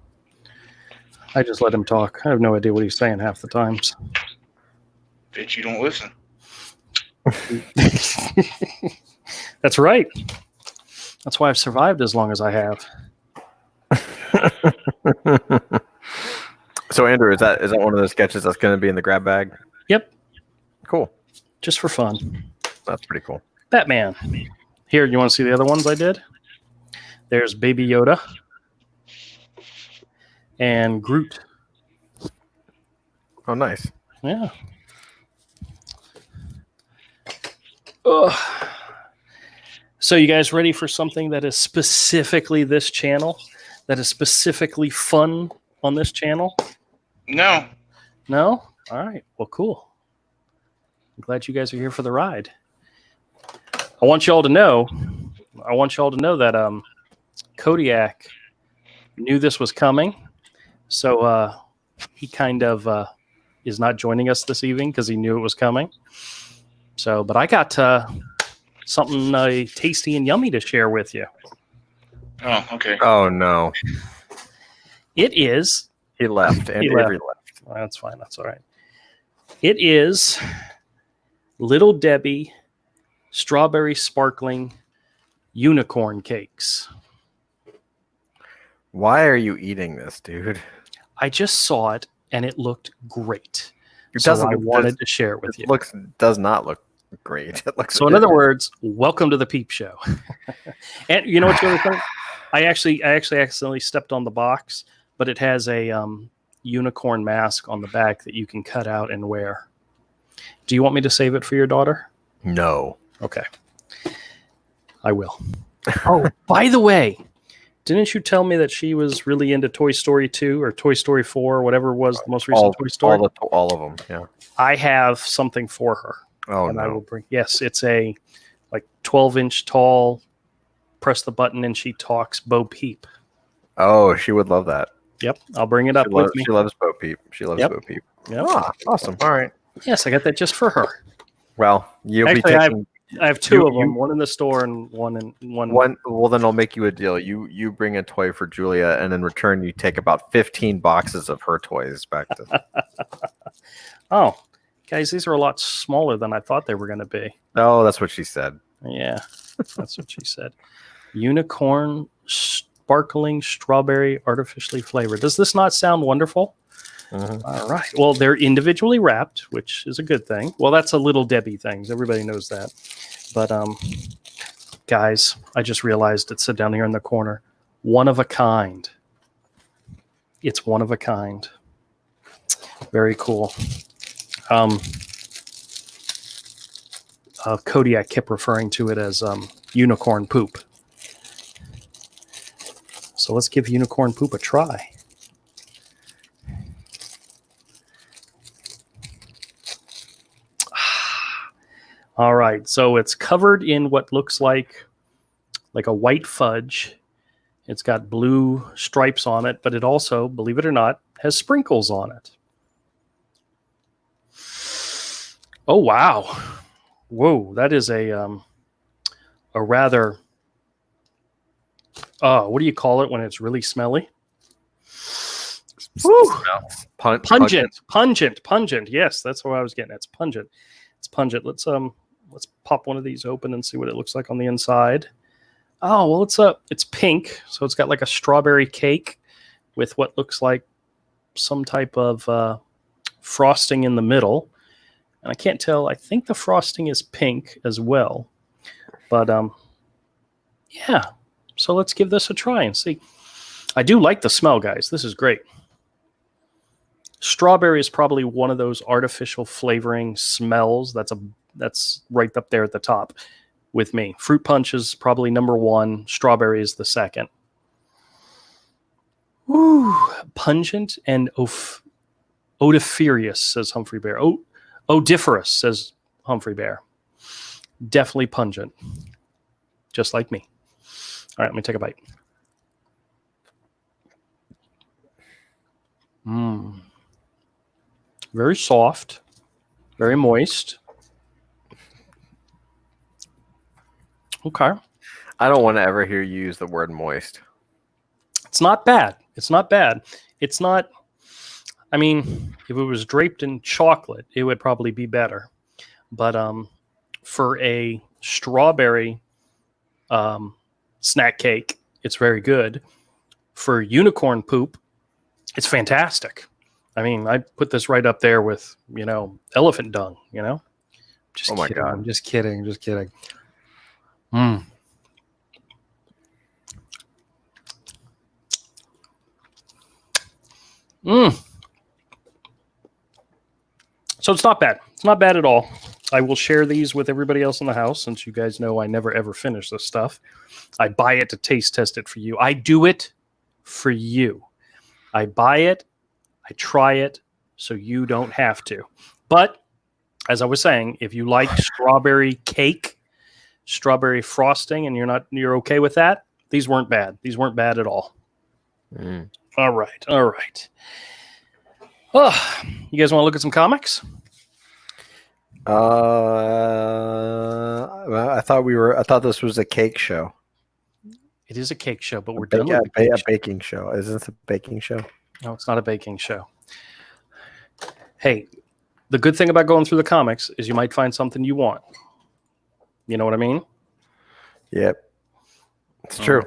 I just let him talk. I have no idea what he's saying half the times. Bitch, you don't listen. That's right. That's why I've survived as long as I have. So Andrew, is that one of the sketches that's going to be in the grab bag? Yep. Cool. Just for fun. That's pretty cool. Batman. Here, you want to see the other ones I did? There's Baby Yoda and Groot. Oh, nice. Yeah. Ugh. So you guys ready for something that is specifically this channel? That is specifically fun on this channel? No. No? All right. Well, cool. I'm glad you guys are here for the ride. I want y'all to know that Kodiak knew this was coming. So he kind of is not joining us this evening because he knew it was coming. So, but I got something tasty and yummy to share with you. Oh, okay. Oh no. It is. He left. And Avery left. Well, that's fine. That's all right. It is Little Debbie strawberry sparkling unicorn cakes. Why are you eating this, dude? I just saw it and it looked great. It So doesn't. I wanted to share it with you. Does not look great. It looks. So in other words, welcome to the Peep Show. And you know what's really funny? I actually accidentally stepped on the box, but it has a unicorn mask on the back that you can cut out and wear. Do you want me to save it for your daughter? No. Okay. I will. Oh, by the way, didn't you tell me that she was really into Toy Story 2 or Toy Story 4 or whatever was the most recent Toy Story? All of them, yeah. I have something for her. Oh, and no. I will bring. Yes, it's a 12-inch tall, press the button and she talks Bo Peep. Oh, she would love that. Yep, I'll bring it up with me. She loves Bo Peep. She loves Yep. Bo Peep. Yep. Ah, awesome. All right. Yes, I got that just for her. Well, you'll Actually, be taking I have two You- of them. you- One in the store and one in one. One. Well, then I'll make you a deal. You bring a toy for Julia, and in return, you take about 15 boxes of her toys back to. Oh, guys, these are a lot smaller than I thought they were going to be. Oh, that's what she said. Yeah, that's what she said. Unicorn sparkling strawberry artificially flavored. Does this not sound wonderful? Mhm. All right. Well, they're individually wrapped, which is a good thing. Well, that's a Little Debbie things. Everybody knows that. But guys, I just realized it's down here in the corner. One of a kind. It's one of a kind. Very cool. Kodiak kept referring to it as unicorn poop. So let's give unicorn poop a try. All right, so it's covered in what looks like a white fudge. It's got blue stripes on it, but it also, believe it or not, has sprinkles on it. Oh wow! Whoa, that is a rather what do you call it when it's really smelly? Woo! Pungent. Yes, that's what I was getting at. It's pungent. It's pungent. Let's pop one of these open and see what it looks like on the inside. Oh, well, it's pink, so it's got like a strawberry cake with what looks like some type of frosting in the middle. And I can't tell. I think the frosting is pink as well. But yeah. So let's give this a try and see. I do like the smell, guys. This is great. Strawberry is probably one of those artificial flavoring smells that's right up there at the top with me. Fruit punch is probably number one. Strawberry is the second. Woo, pungent and odoriferous, says Humphrey Bear. Odiferous, says Humphrey Bear. Definitely pungent, just like me. All right, let me take a bite. Very soft, very moist. Okay. I don't want to ever hear you use the word moist. It's not bad. It's not bad. It's not, I mean, if it was draped in chocolate, it would probably be better. But for a strawberry snack cake, it's very good. For unicorn poop, it's fantastic. I mean, I put this right up there with, elephant dung, Just Oh my kidding. God. I'm just kidding. So it's not bad. It's not bad at all. I will share these with everybody else in the house, since you guys know I never ever finish this stuff. I buy it to taste test it for you. I do it for you. I buy it, I try it, so you don't have to. But as I was saying, if you like strawberry cake, strawberry frosting, and you're okay with that, these weren't bad. These weren't bad at all. All right. Oh, you guys want to look at some comics? I thought this was a cake show. It is a cake show, but we're done with the A cake show. baking show. Isn't this a baking show? No, it's not a baking show. Hey, the good thing about going through the comics is you might find something you want. You know what I mean? Yep. It's true.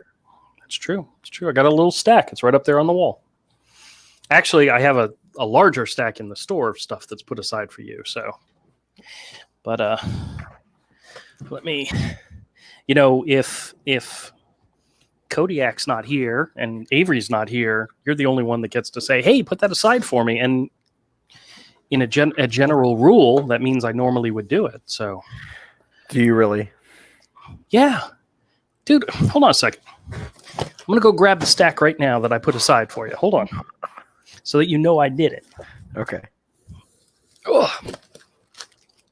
It's true. It's true. I got a little stack. It's right up there on the wall. Actually, I have a larger stack in the store of stuff that's put aside for you. So, but let me, if Kodiak's not here and Avery's not here, you're the only one that gets to say, "Hey, put that aside for me." And in a general rule, that means I normally would do it. So, Do you really? yeah, dude, hold on a second. I'm gonna go grab the stack right now that I put aside for you. Hold on, so that you know I did it. Okay.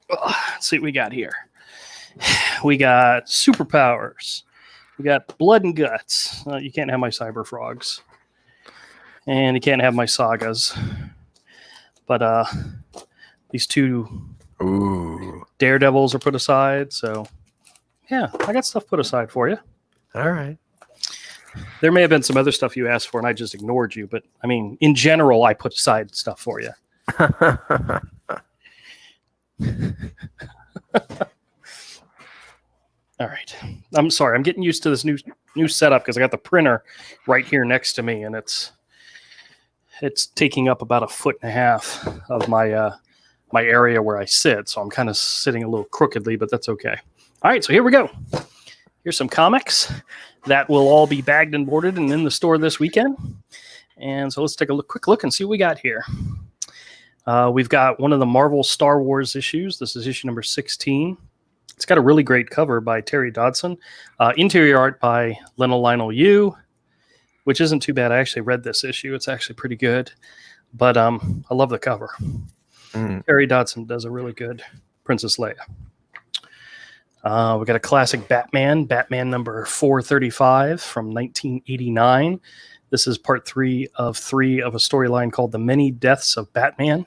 Let's see what we got here. We got superpowers. We got blood and guts. You can't have my cyber frogs, and you can't have my sagas. But these two Ooh. daredevils are put aside. So Yeah, I got stuff put aside for you. All right. There may have been some other stuff you asked for, and I just ignored you. But I mean, in general, I put aside stuff for you. All right. I'm sorry. I'm getting used to this new setup because I got the printer right here next to me, and it's taking up about 1.5 feet of my my area where I sit. So I'm kind of sitting a little crookedly, but that's okay. All right. So here we go. Here's some comics that will all be bagged and boarded and in the store this weekend. And so let's take a quick look and see what we got here. We've got one of the Marvel Star Wars issues. This is issue number 16. It's got a really great cover by Terry Dodson. Interior art by Lionel Yu, which isn't too bad. I actually read this issue. It's actually pretty good. But I love the cover. Terry Dodson does a really good Princess Leia. We got a classic Batman number 435 from 1989. This is part 3 of a storyline called The Many Deaths of Batman,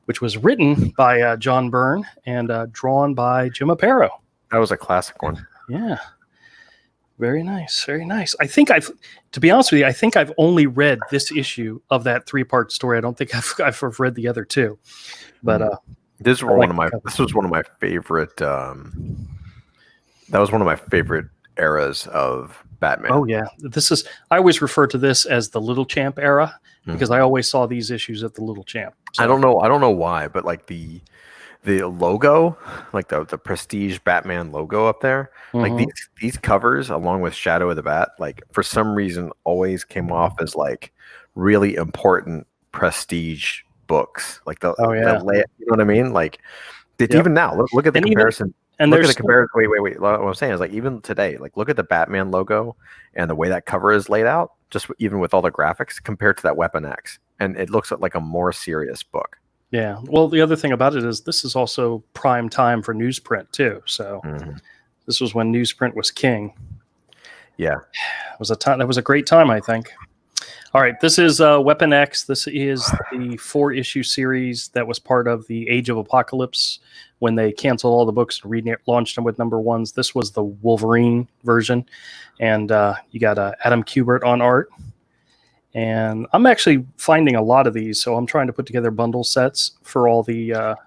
which was written by John Byrne and drawn by Jim Aparo. That was a classic one. Yeah. Very nice. Very nice. To be honest with you, I think I've only read this issue of that 3-part story. I don't think I've read the other 2. But this was one of my favorite. That was one of my favorite eras of Batman. Oh yeah, I always refer to this as the Little Champ era because I always saw these issues at the Little Champ. So. I don't know why, but like the logo, like the Prestige Batman logo up there, like these covers along with Shadow of the Bat, like for some reason always came off as like really important prestige books. Like the you know what I mean? Like even now, look at the comparison. Look at the comparison. Wait. What I'm saying is, like, even today, like, look at the Batman logo and the way that cover is laid out, just even with all the graphics compared to that Weapon X, and it looks like a more serious book. Yeah. Well, the other thing about it is this is also prime time for newsprint too. So this was when newsprint was king. Yeah, it was a time. That was a great time, I think. All right, this is Weapon X. This is the 4-issue series that was part of the Age of Apocalypse when they canceled all the books and relaunched them with number 1s. This was the Wolverine version, and you got Adam Kubert on art. And I'm actually finding a lot of these, so I'm trying to put together bundle sets for all the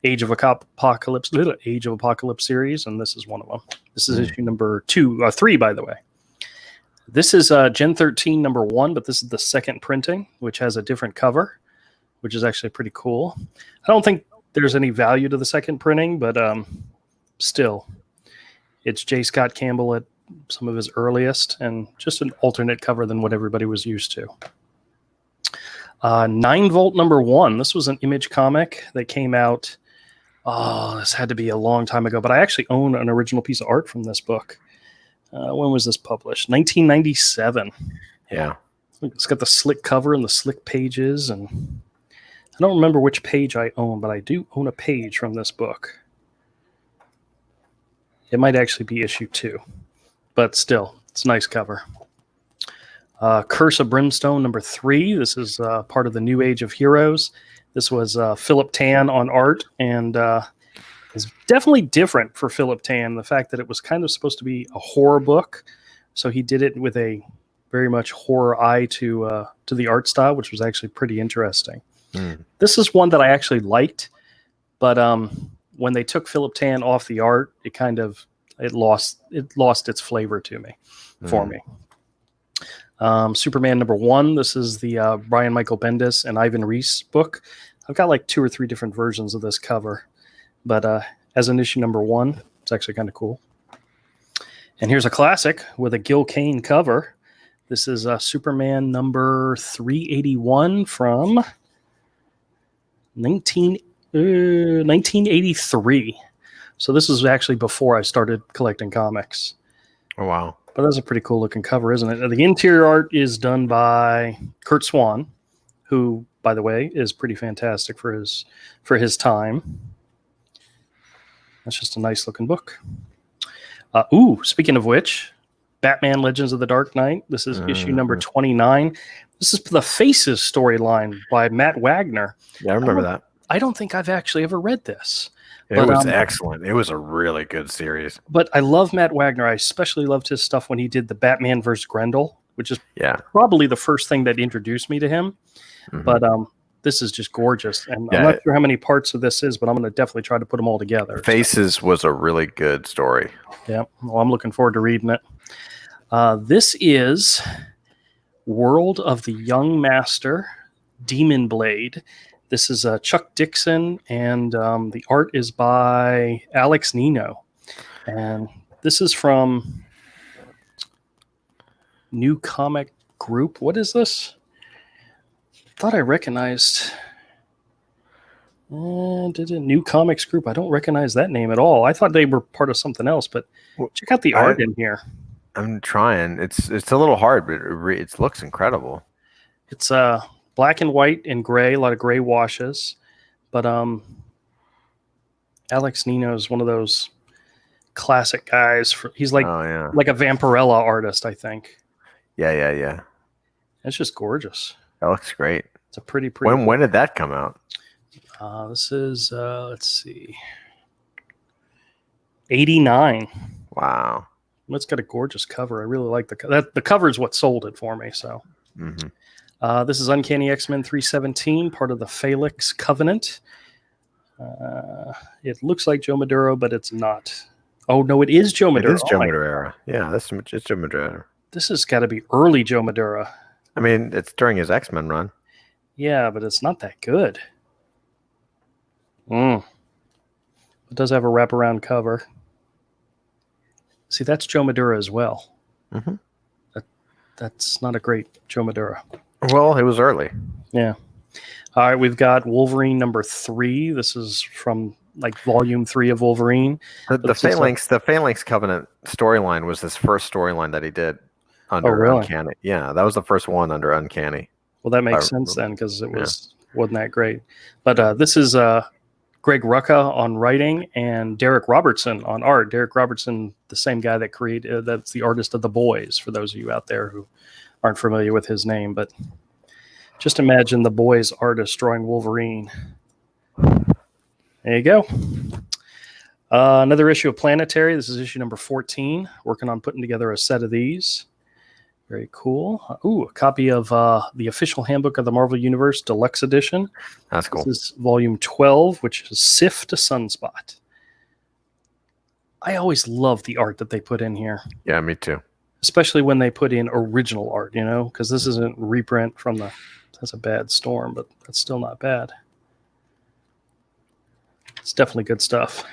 Age of Apocalypse series, and this is one of them. This is issue number 3, by the way. This is Gen 13 number 1, but this is the second printing, which has a different cover, which is actually pretty cool. I don't think there's any value to the second printing, but still, it's J. Scott Campbell at some of his earliest, and just an alternate cover than what everybody was used to. 9 Volt number 1. This was an Image comic that came out. Oh, this had to be a long time ago, but I actually own an original piece of art from this book. When was this published? 1997. Yeah. It's got the slick cover and the slick pages, and I don't remember which page I own, but I do own a page from this book. It might actually be issue 2, but still, it's a nice cover. Curse of Brimstone number 3. This is part of the New Age of Heroes. This was Philip Tan on art, and is definitely different for Philip Tan. The fact that it was kind of supposed to be a horror book, so he did it with a very much horror eye to the art style, which was actually pretty interesting. This is one that I actually liked, but when they took Philip Tan off the art, it lost its flavor to me for me. Superman number 1. This is the Brian Michael Bendis and Ivan Reis book. I've got like 2 or 3 different versions of this cover. But as an issue number 1, it's actually kind of cool. And here's a classic with a Gil Kane cover. This is Superman number 381 from 1983. So this is actually before I started collecting comics. Oh, wow. But that's a pretty cool looking cover, isn't it? The interior art is done by Kurt Swan, who, by the way, is pretty fantastic for his time. That's just a nice looking book. Speaking of which, Batman Legends of the Dark Knight. This is issue number 29. This is the Faces storyline by Matt Wagner. Yeah, I remember that. I don't think I've actually ever read this. It But, was um, excellent. It was a really good series. But I love Matt Wagner. I especially loved his stuff when he did the Batman vs. Grendel, which is Yeah. probably the first thing that introduced me to him. Mhm. But this is just gorgeous. And I'm Yeah. not sure how many parts of this is, but I'm going to definitely try to put them all together. Faces was a really good story. Yeah. Well, I'm looking forward to reading it. This is World of the Young Master, Demon Blade. This is Chuck Dixon, and the art is by Alex Nino. And this is from New Comic Group. What is this? Thought I recognized. Did a New Comics Group? I don't recognize that name at all. I thought they were part of something else, but check out the art in here. I'm trying. It's a little hard, but it looks incredible. It's black and white and gray, a lot of gray washes. But Alex Nino is one of those classic guys. He's like Oh yeah. like a Vampirella artist, I think. Yeah. It's just gorgeous. That looks great. It's a pretty. When did that come out? This is let's see, 89. Wow. It's got a gorgeous cover. I really like the cover is what sold it for me. So this is Uncanny X-Men 317, part of the Phalanx Covenant. It looks like Joe Maduro, but it's not. Oh no, it is Joe Maduro. It is Joe Maduro. Yeah, it's Joe Maduro. This has got to be early Joe Maduro. I mean, it's during his X-Men run. Yeah, but it's not that good. It does have a wraparound cover. See, that's Joe Maduro as well. Mhm. That's not a great Joe Maduro. Well, it was early. Yeah. All right, we've got Wolverine number 3. This is from like volume 3 of Wolverine. The Phalanx Covenant storyline was his first storyline that he did under really? Uncanny. Yeah, that was the first one under Uncanny. Well, that makes sense then because it wasn't that great. But this is Greg Rucka on writing and Derek Robertson on art. Derek Robertson, the same guy that created that's the artist of The Boys. For those of you out there who aren't familiar with his name, but just imagine The Boys artist drawing Wolverine. There you go. Another issue of Planetary. This is issue number 14. Working on putting together a set of these. Very cool. A copy of the official handbook of the Marvel Universe Deluxe Edition. That's cool. This is volume 12, which is Sif to Sunspot. I always love the art that they put in here, Yeah, me too. especially when they put in original art, because this isn't reprint from that's a bad storm, but that's still not bad. It's definitely good stuff.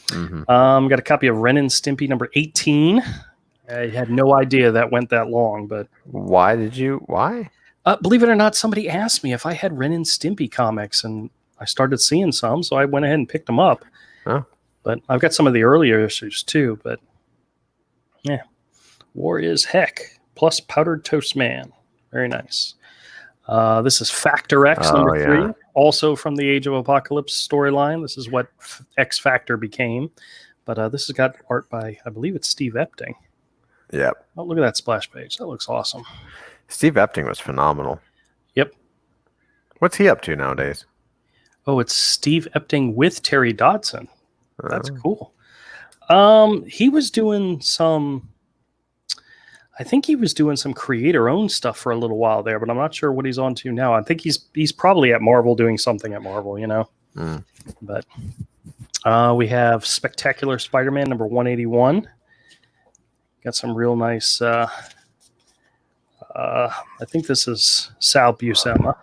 Got a copy of Ren and Stimpy number 18. I had no idea that went that long, but Why? believe it or not, somebody asked me if I had Ren and Stimpy comics, and I started seeing some, so I went ahead and picked them up. Oh. But I've got some of the earlier issues too. But yeah, War is Heck plus Powdered Toast Man. Very nice. This is Factor X number 3, also from the Age of Apocalypse storyline. This is what X Factor became. But this has got art by, I believe it's Steve Epting. Yep. Oh, look at that splash page. That looks awesome. Steve Epting was phenomenal. Yep. What's he up to nowadays? Oh, it's Steve Epting with Terry Dodson. That's cool. He was doing some, I think he was doing some creator-owned stuff for a little while there, but I'm not sure what he's on to now. I think he's probably at Marvel doing something at Marvel, But we have Spectacular Spider-Man number 181. Got some real nice, I think this is Sal Buscema.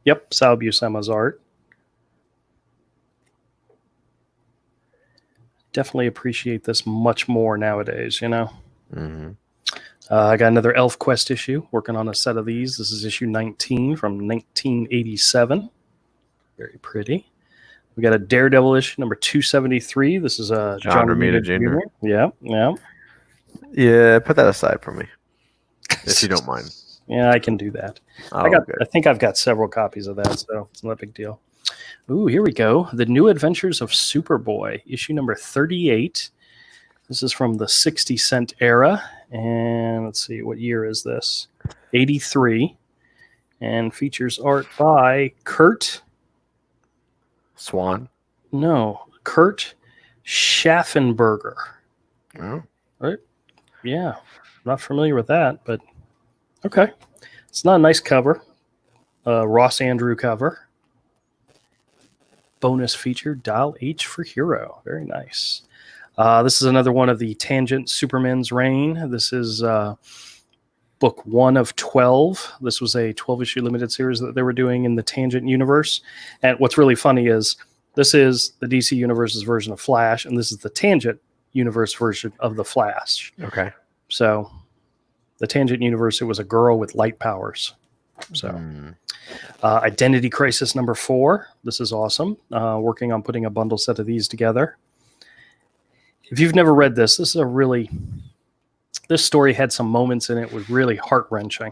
Yep, Sal Buscema's art. Definitely appreciate this much more nowadays, I got another Elf Quest issue, working on a set of these. This is issue 19 from 1987. Very pretty. We got a Daredevil issue number 273. This is John Romita Jr. Yeah. Yeah, put that aside for me, if you don't mind. Yeah, I can do that. I think I've got several copies of that, so it's not a big deal. Ooh, here we go. The New Adventures of Superboy, issue number 38. This is from the 60 cent era. And let's see, what year is this? 83. And features art by Kurt. Swan. No, Kurt Schaffenberger. Oh. Yeah, not familiar with that, but okay. It's not a nice cover. Ross Andrew cover. Bonus feature, Dial H for Hero. Very nice. This is another one of the Tangent Superman's Reign. This is book 1 of 12. This was a 12-issue limited series that they were doing in the Tangent universe. And what's really funny is this is the DC Universe's version of Flash, and this is the Tangent Universe version of the Flash. Okay. So the Tangent Universe, it was a girl with light powers. So Identity Crisis number 4. This is awesome. Working on putting a bundle set of these together. If you've never read this, this story had some moments in it was really heart-wrenching.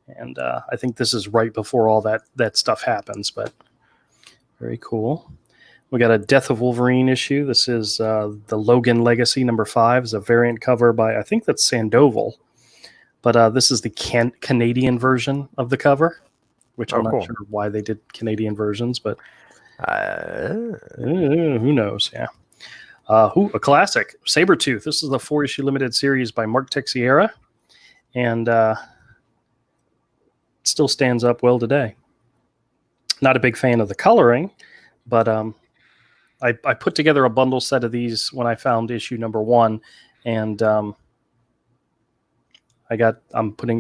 And I think this is right before all that stuff happens, but very cool. We got a Death of Wolverine issue. This is the Logan Legacy number 5. It's a variant cover by, I think that's Sandoval. But this is the Canadian version of the cover, which I'm not sure why they did Canadian versions, but who knows? Yeah. A classic, Sabretooth. This is the 4-issue limited series by Mark Texiera, and it still stands up well today. Not a big fan of the coloring, but I put together a bundle set of these when I found issue number 1, and I'm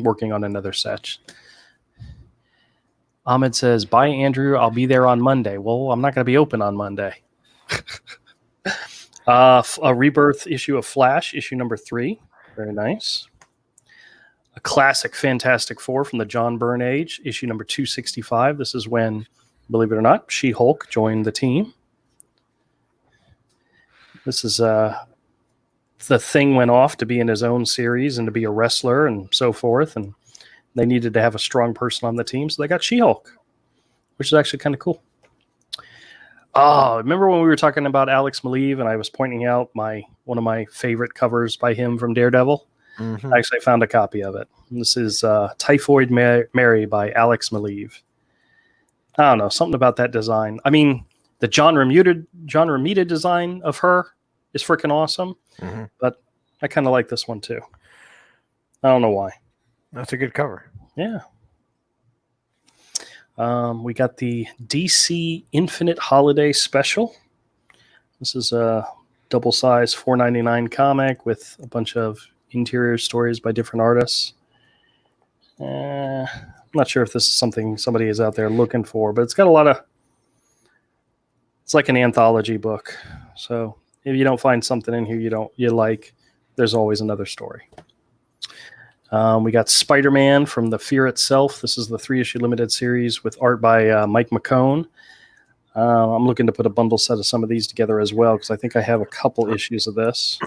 working on another set. Ahmed says, "Bye, Andrew. I'll be there on Monday." Well, I'm not going to be open on Monday. A Rebirth issue of Flash, issue number 3. Very nice. A classic Fantastic Four from the John Byrne age, issue number 265. This is when, believe it or not, She-Hulk joined the team. This is the Thing went off to be in his own series and to be a wrestler and so forth, and they needed to have a strong person on the team, so they got She-Hulk, which is actually kind of cool. Oh, remember when we were talking about Alex Maleev and I was pointing out one of my favorite covers by him from Daredevil? Mm-hmm. I actually found a copy of it. This is Typhoid Mary by Alex Maleev. I don't know, something about that design. I mean, the John Romita design of her is freaking awesome, but I kind of like this one too. I don't know why. That's a good cover. Yeah. We got the DC Infinite Holiday Special. This is a double-size $4.99 comic with a bunch of interior stories by different artists. I'm not sure if this is something somebody is out there looking for, but it's got a lot of... It's like an anthology book. So if you don't find something in here you like, there's always another story. We got Spider-Man from The Fear Itself. This is the 3-issue limited series with art by Mike McCone. I'm looking to put a bundle set of some of these together as well because I think I have a couple issues of this.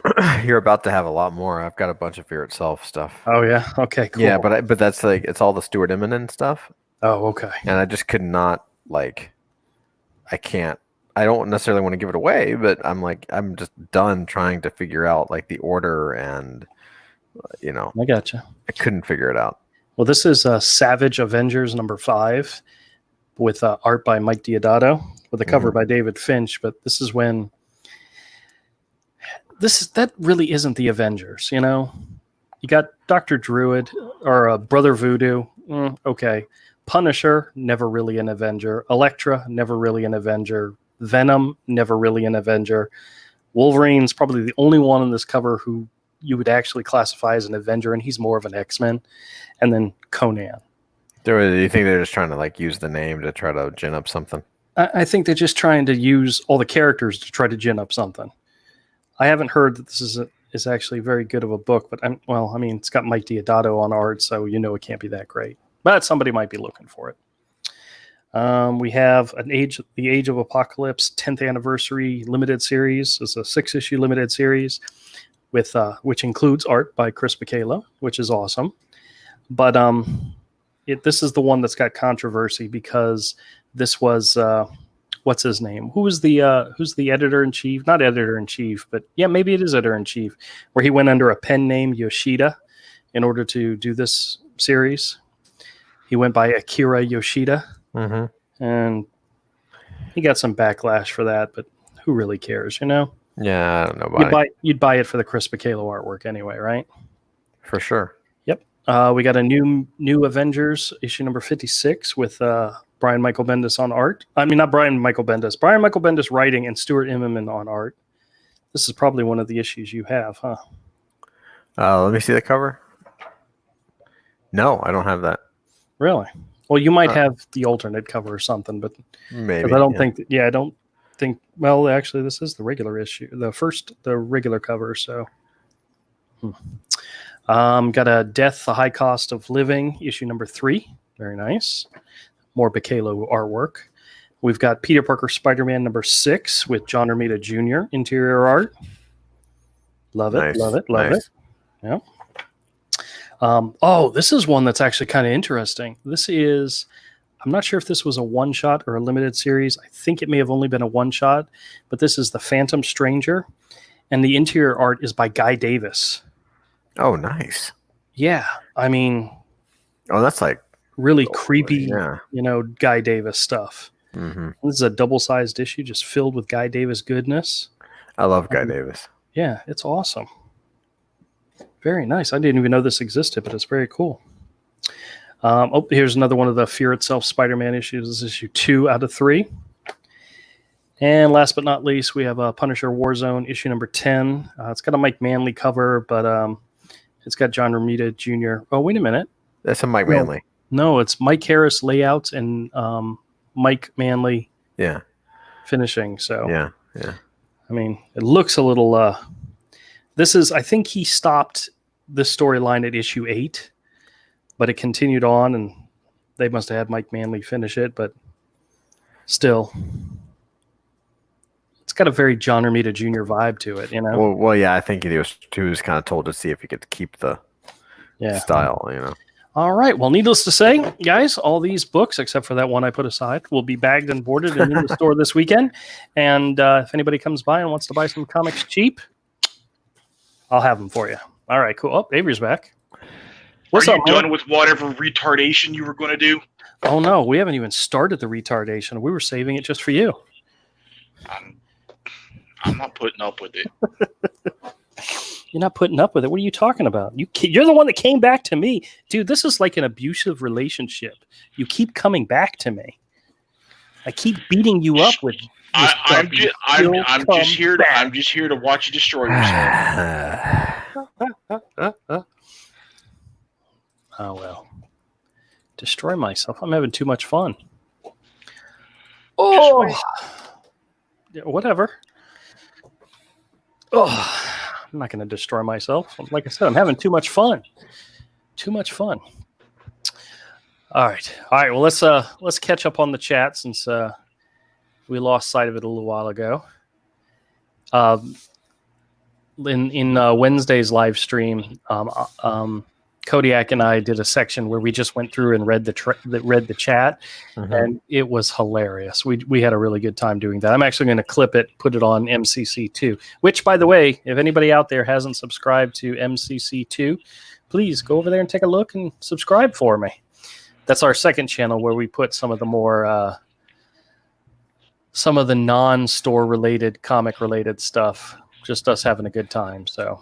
You're about to have a lot more. I've got a bunch of Fear Itself stuff. Oh yeah, okay, cool. Yeah, but that's like it's all the Stuart Immonen stuff. Oh okay. And I just could not I can't. I don't necessarily want to give it away, but I'm just done trying to figure out like the order and. I gotcha. I couldn't figure it out. Well, this is Savage Avengers number 5 with art by Mike Deodato with a cover by David Finch. But this is when that really isn't the Avengers. You got Dr. Druid or Brother Voodoo. Okay. Punisher, never really an Avenger. Elektra, never really an Avenger. Venom, never really an Avenger. Wolverine's probably the only one on this cover who you would actually classify as an Avenger, and he's more of an X-Men. And then Conan. Do you think they're just trying to use the name to try to gin up something? I think they're just trying to use all the characters to try to gin up something. I haven't heard that this is actually very good of a book, but it's got Mike Deodato on art, so it can't be that great. But somebody might be looking for it. We have the Age of Apocalypse 10th anniversary limited series. It's a 6-issue limited series. Which includes art by Chris Bacalo, which is awesome. But this is the one that's got controversy because this was what's his name? Who's the editor-in-chief? Not editor-in-chief, but yeah, maybe it is editor-in-chief, where he went under a pen name Yoshida in order to do this series. He went by Akira Yoshida, and he got some backlash for that. But who really cares, Yeah, I don't know why. You'd buy it for the Chris Bacalo artwork anyway, right? For sure. Yep. We got a new Avengers issue number 56 with Brian Michael Bendis on art. I mean, not Brian Michael Bendis. Brian Michael Bendis writing and Stuart Immonen on art. This is probably one of the issues you have, huh? Let me see the cover. No, I don't have that. Really? Well, you might have the alternate cover or something, but Maybe. I don't think. I don't think. Well, actually, this is the regular issue, the regular cover. So, got a Death: The High Cost of Living issue number 3. Very nice. More Bacalo artwork. We've got Peter Parker Spider-Man number 6 with John Romita Jr. interior art. Love it, Nice, love it. nice. Yeah. This is one that's actually kind of interesting. This is, I'm not sure if this was a one-shot or a limited series. I think it may have only been a one-shot, but this is The Phantom Stranger, and the interior art is by Guy Davis. Oh, nice. Yeah, I mean, That's like really creepy, yeah. Guy Davis stuff. Mm-hmm. This is a double-sized issue just filled with Guy Davis goodness. I love Guy Davis. Yeah, it's awesome. Very nice. I didn't even know this existed, but it's very cool. Here's another one of the Fear Itself Spider-Man issues. This is issue 2 out of 3. And last but not least, we have Punisher Warzone issue number 10. It's got a Mike Manley cover, but it's got John Romita Jr. Oh, wait a minute. That's a Mike Manley. No, it's Mike Harris layouts and Mike Manley finishing. So Yeah. I mean, it looks a little. I think he stopped this storyline at issue 8, but it continued on, and they must have had Mike Manley finish it. But still, it's got a very John Romita Jr. vibe to it, Well, yeah. I think he was kind of told to see if he could keep the style. All right. Well, needless to say, guys, all these books, except for that one I put aside, will be bagged and boarded and in the store this weekend. And if anybody comes by and wants to buy some comics cheap, I'll have them for you. All right, cool. Oh, Avery's back. What's Are up, you man? done with whatever retardation you were going to do? Oh, no, we haven't even started the retardation. We were saving it just for you. I'm not putting up with it. You're not putting up with it. What are you talking about? You're the one that came back to me. Dude, this is like an abusive relationship. You keep coming back to me. I keep beating you up with I'm just here to watch you destroy yourself. Oh, well. Destroy myself. I'm having too much fun. Oh, yeah, whatever. Oh, I'm not going to destroy myself. Like I said, I'm having too much fun. Too much fun. All right. Well, let's catch up on the chat since we lost sight of it a little while ago. In Wednesday's live stream, Kodiak and I did a section where we just went through and read the chat, and it was hilarious. We had a really good time doing that. I'm actually going to clip it, put it on MCC2, which, by the way, if anybody out there hasn't subscribed to MCC2, please go over there and take a look and subscribe for me. That's our second channel where we put some of the more some of the non-store related, comic related stuff. Just us having a good time. So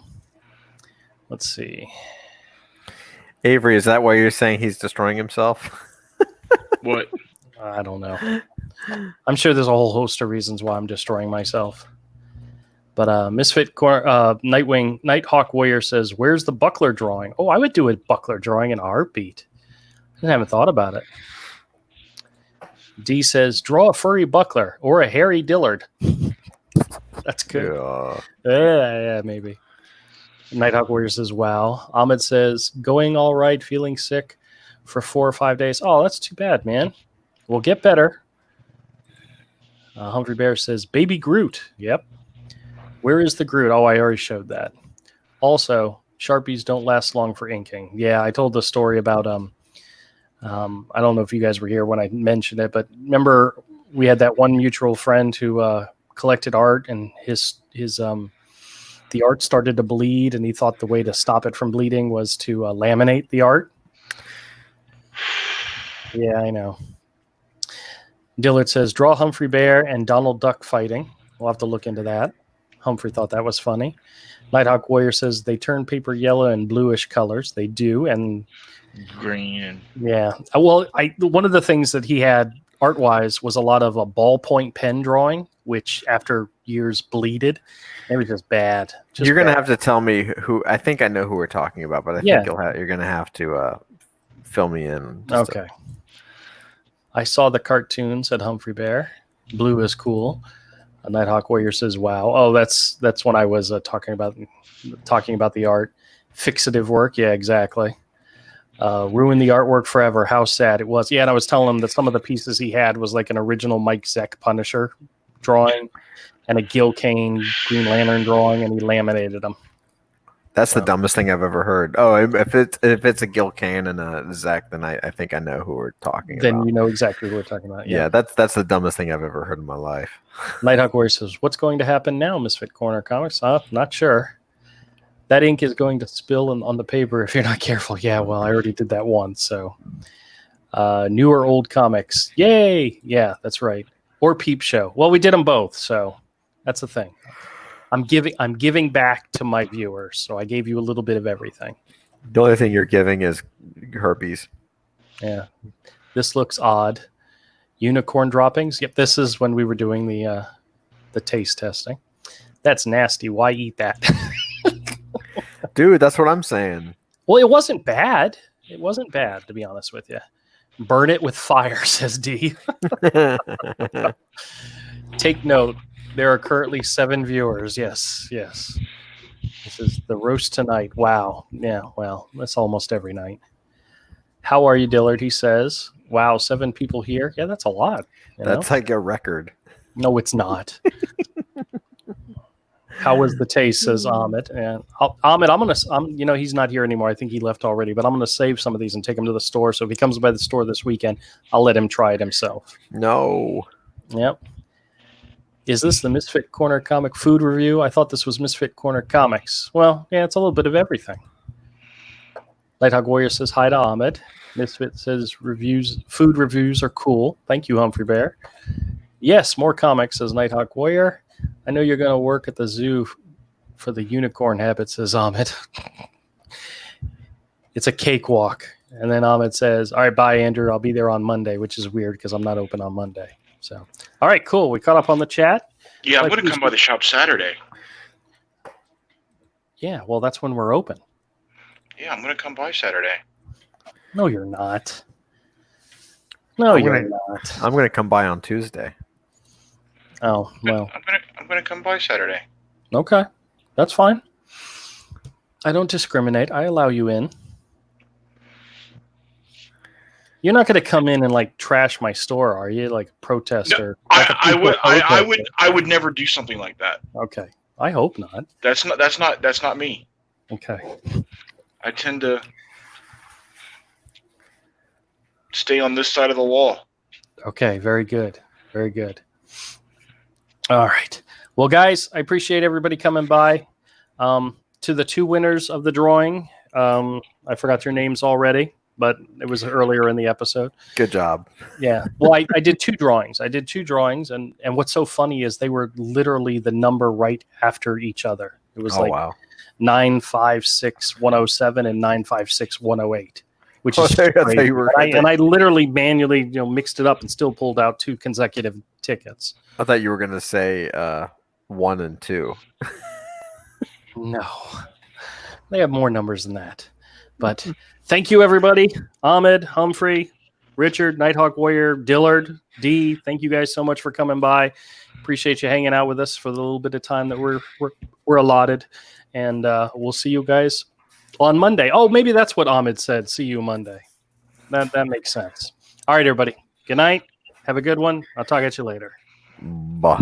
let's see. Avery, is that why you're saying he's destroying himself? What? I don't know. I'm sure there's a whole host of reasons why I'm destroying myself. But Misfit Nightwing Nighthawk Warrior says, "Where's the buckler drawing?" Oh, I would do a buckler drawing in a heartbeat. I haven't thought about it. D says, "Draw a furry buckler or a hairy Dillard." That's good. Yeah, maybe. Nighthawk Warrior says, "Wow." Ahmed says, "Going all right, feeling sick for 4 or 5 days." Oh, that's too bad, man. We'll get better. Humphrey Bear says, "Baby Groot." Yep. Where is the Groot? Oh, I already showed that. Also, Sharpies don't last long for inking. Yeah, I told the story about I don't know if you guys were here when I mentioned it, but remember we had that one mutual friend who collected art, and his the art started to bleed, and he thought the way to stop it from bleeding was to laminate the art. Yeah, I know. Dillard says, "Draw Humphrey Bear and Donald Duck fighting." We'll have to look into that. Humphrey thought that was funny. Nighthawk Warrior says they turn paper yellow and bluish colors. They do, and Green and yeah. Well, one of the things that he had art-wise was a lot of a ballpoint pen drawing, which after years bleeded. It was just bad. You're gonna have to tell me who. I think I know who we're talking about, but I Yeah. think you're gonna have to fill me in. just to- Okay. I saw the cartoon, said Humphrey Bear. Blue is cool. Nighthawk Warrior says, "Wow." Oh, that's when I was talking about the art, fixative work. Yeah, exactly. Ruined the artwork forever. How sad it was. Yeah, and I was telling him that some of the pieces he had was like an original Mike Zeck Punisher drawing and a Gil Kane Green Lantern drawing, and he laminated them. That's the dumbest thing I've ever heard. Oh, if it's a Gil Kane and a Zach, then I think I know who we're talking Then about. you know exactly what we're talking about. Yeah, that's the dumbest thing I've ever heard in my life. Nighthawk Warrior says, "What's going to happen now, Misfit Corner Comics?" Not sure. That ink is going to spill on the paper if you're not careful. Yeah, well, I already did that once. So, new or old comics? Yay! Yeah, that's right. Or Peep Show. Well, we did them both, so that's the thing. I'm giving back to my viewers, so I gave you a little bit of everything. The only thing you're giving is herpes. Yeah, this looks odd. Unicorn droppings. Yep, this is when we were doing the taste testing. That's nasty. Why eat that? Dude, that's what I'm saying. Well, it wasn't bad. It wasn't bad, to be honest with you. Burn it with fire, says D. Take note. There are currently 7 viewers. Yes. This is the roast tonight. Wow. Yeah, well, that's almost every night. How are you, Dillard? He says. Wow, 7 people here. Yeah, that's a lot. That's like a record. No, it's not. How was the taste? Says Ahmed. And Ahmed, he's not here anymore. I think he left already. But I'm gonna save some of these and take him to the store. So if he comes by the store this weekend, I'll let him try it himself. No. Yep. Is this the Misfit Corner comic food review? I thought this was Misfit Corner Comics. Well, yeah, it's a little bit of everything. Nighthawk Warrior says hi to Ahmed. Misfit says food reviews are cool. Thank you, Humphrey Bear. Yes, more comics, says Nighthawk Warrior. I know you're going to work at the zoo for the unicorn habit, says Ahmed. It's a cakewalk. And then Ahmed says, all right, bye, Andrew. I'll be there on Monday, which is weird because I'm not open on Monday. So, all right, cool. We caught up on the chat. yeah, I'm going to come by the shop Saturday. Yeah, well, that's when we're open. Yeah, I'm going to come by Saturday. No, you're not. No, you're not. I'm gonna come by on Tuesday. Oh, well. I'm gonna come by Saturday. Okay. That's fine. I don't discriminate. I allow you in. You're not going to come in and like trash my store, are you? Like a protester? No, Like a people protester. I would never do something like that. Okay. I hope not. That's not me. Okay. I tend to stay on this side of the wall. Okay. Very good. Very good. All right. Well, guys, I appreciate everybody coming by. To the 2 winners of the drawing, I forgot your names already, but it was earlier in the episode. Good job. Yeah. Well, I did 2 drawings. And what's so funny is they were literally the number right after each other. It was Wow. 956107 and 956108, which is I thought crazy. you were- And I literally manually mixed it up and still pulled out 2 consecutive tickets. I thought you were gonna say 1 and 2. No, they have more numbers than that. But thank you, everybody. Ahmed, Humphrey, Richard, Nighthawk Warrior, Dillard, D. Thank you guys so much for coming by. Appreciate you hanging out with us for the little bit of time that we're allotted. And we'll see you guys on Monday. Oh, maybe that's what Ahmed said. See you Monday. That makes sense. All right, everybody. Good night. Have a good one. I'll talk at you later. Bah.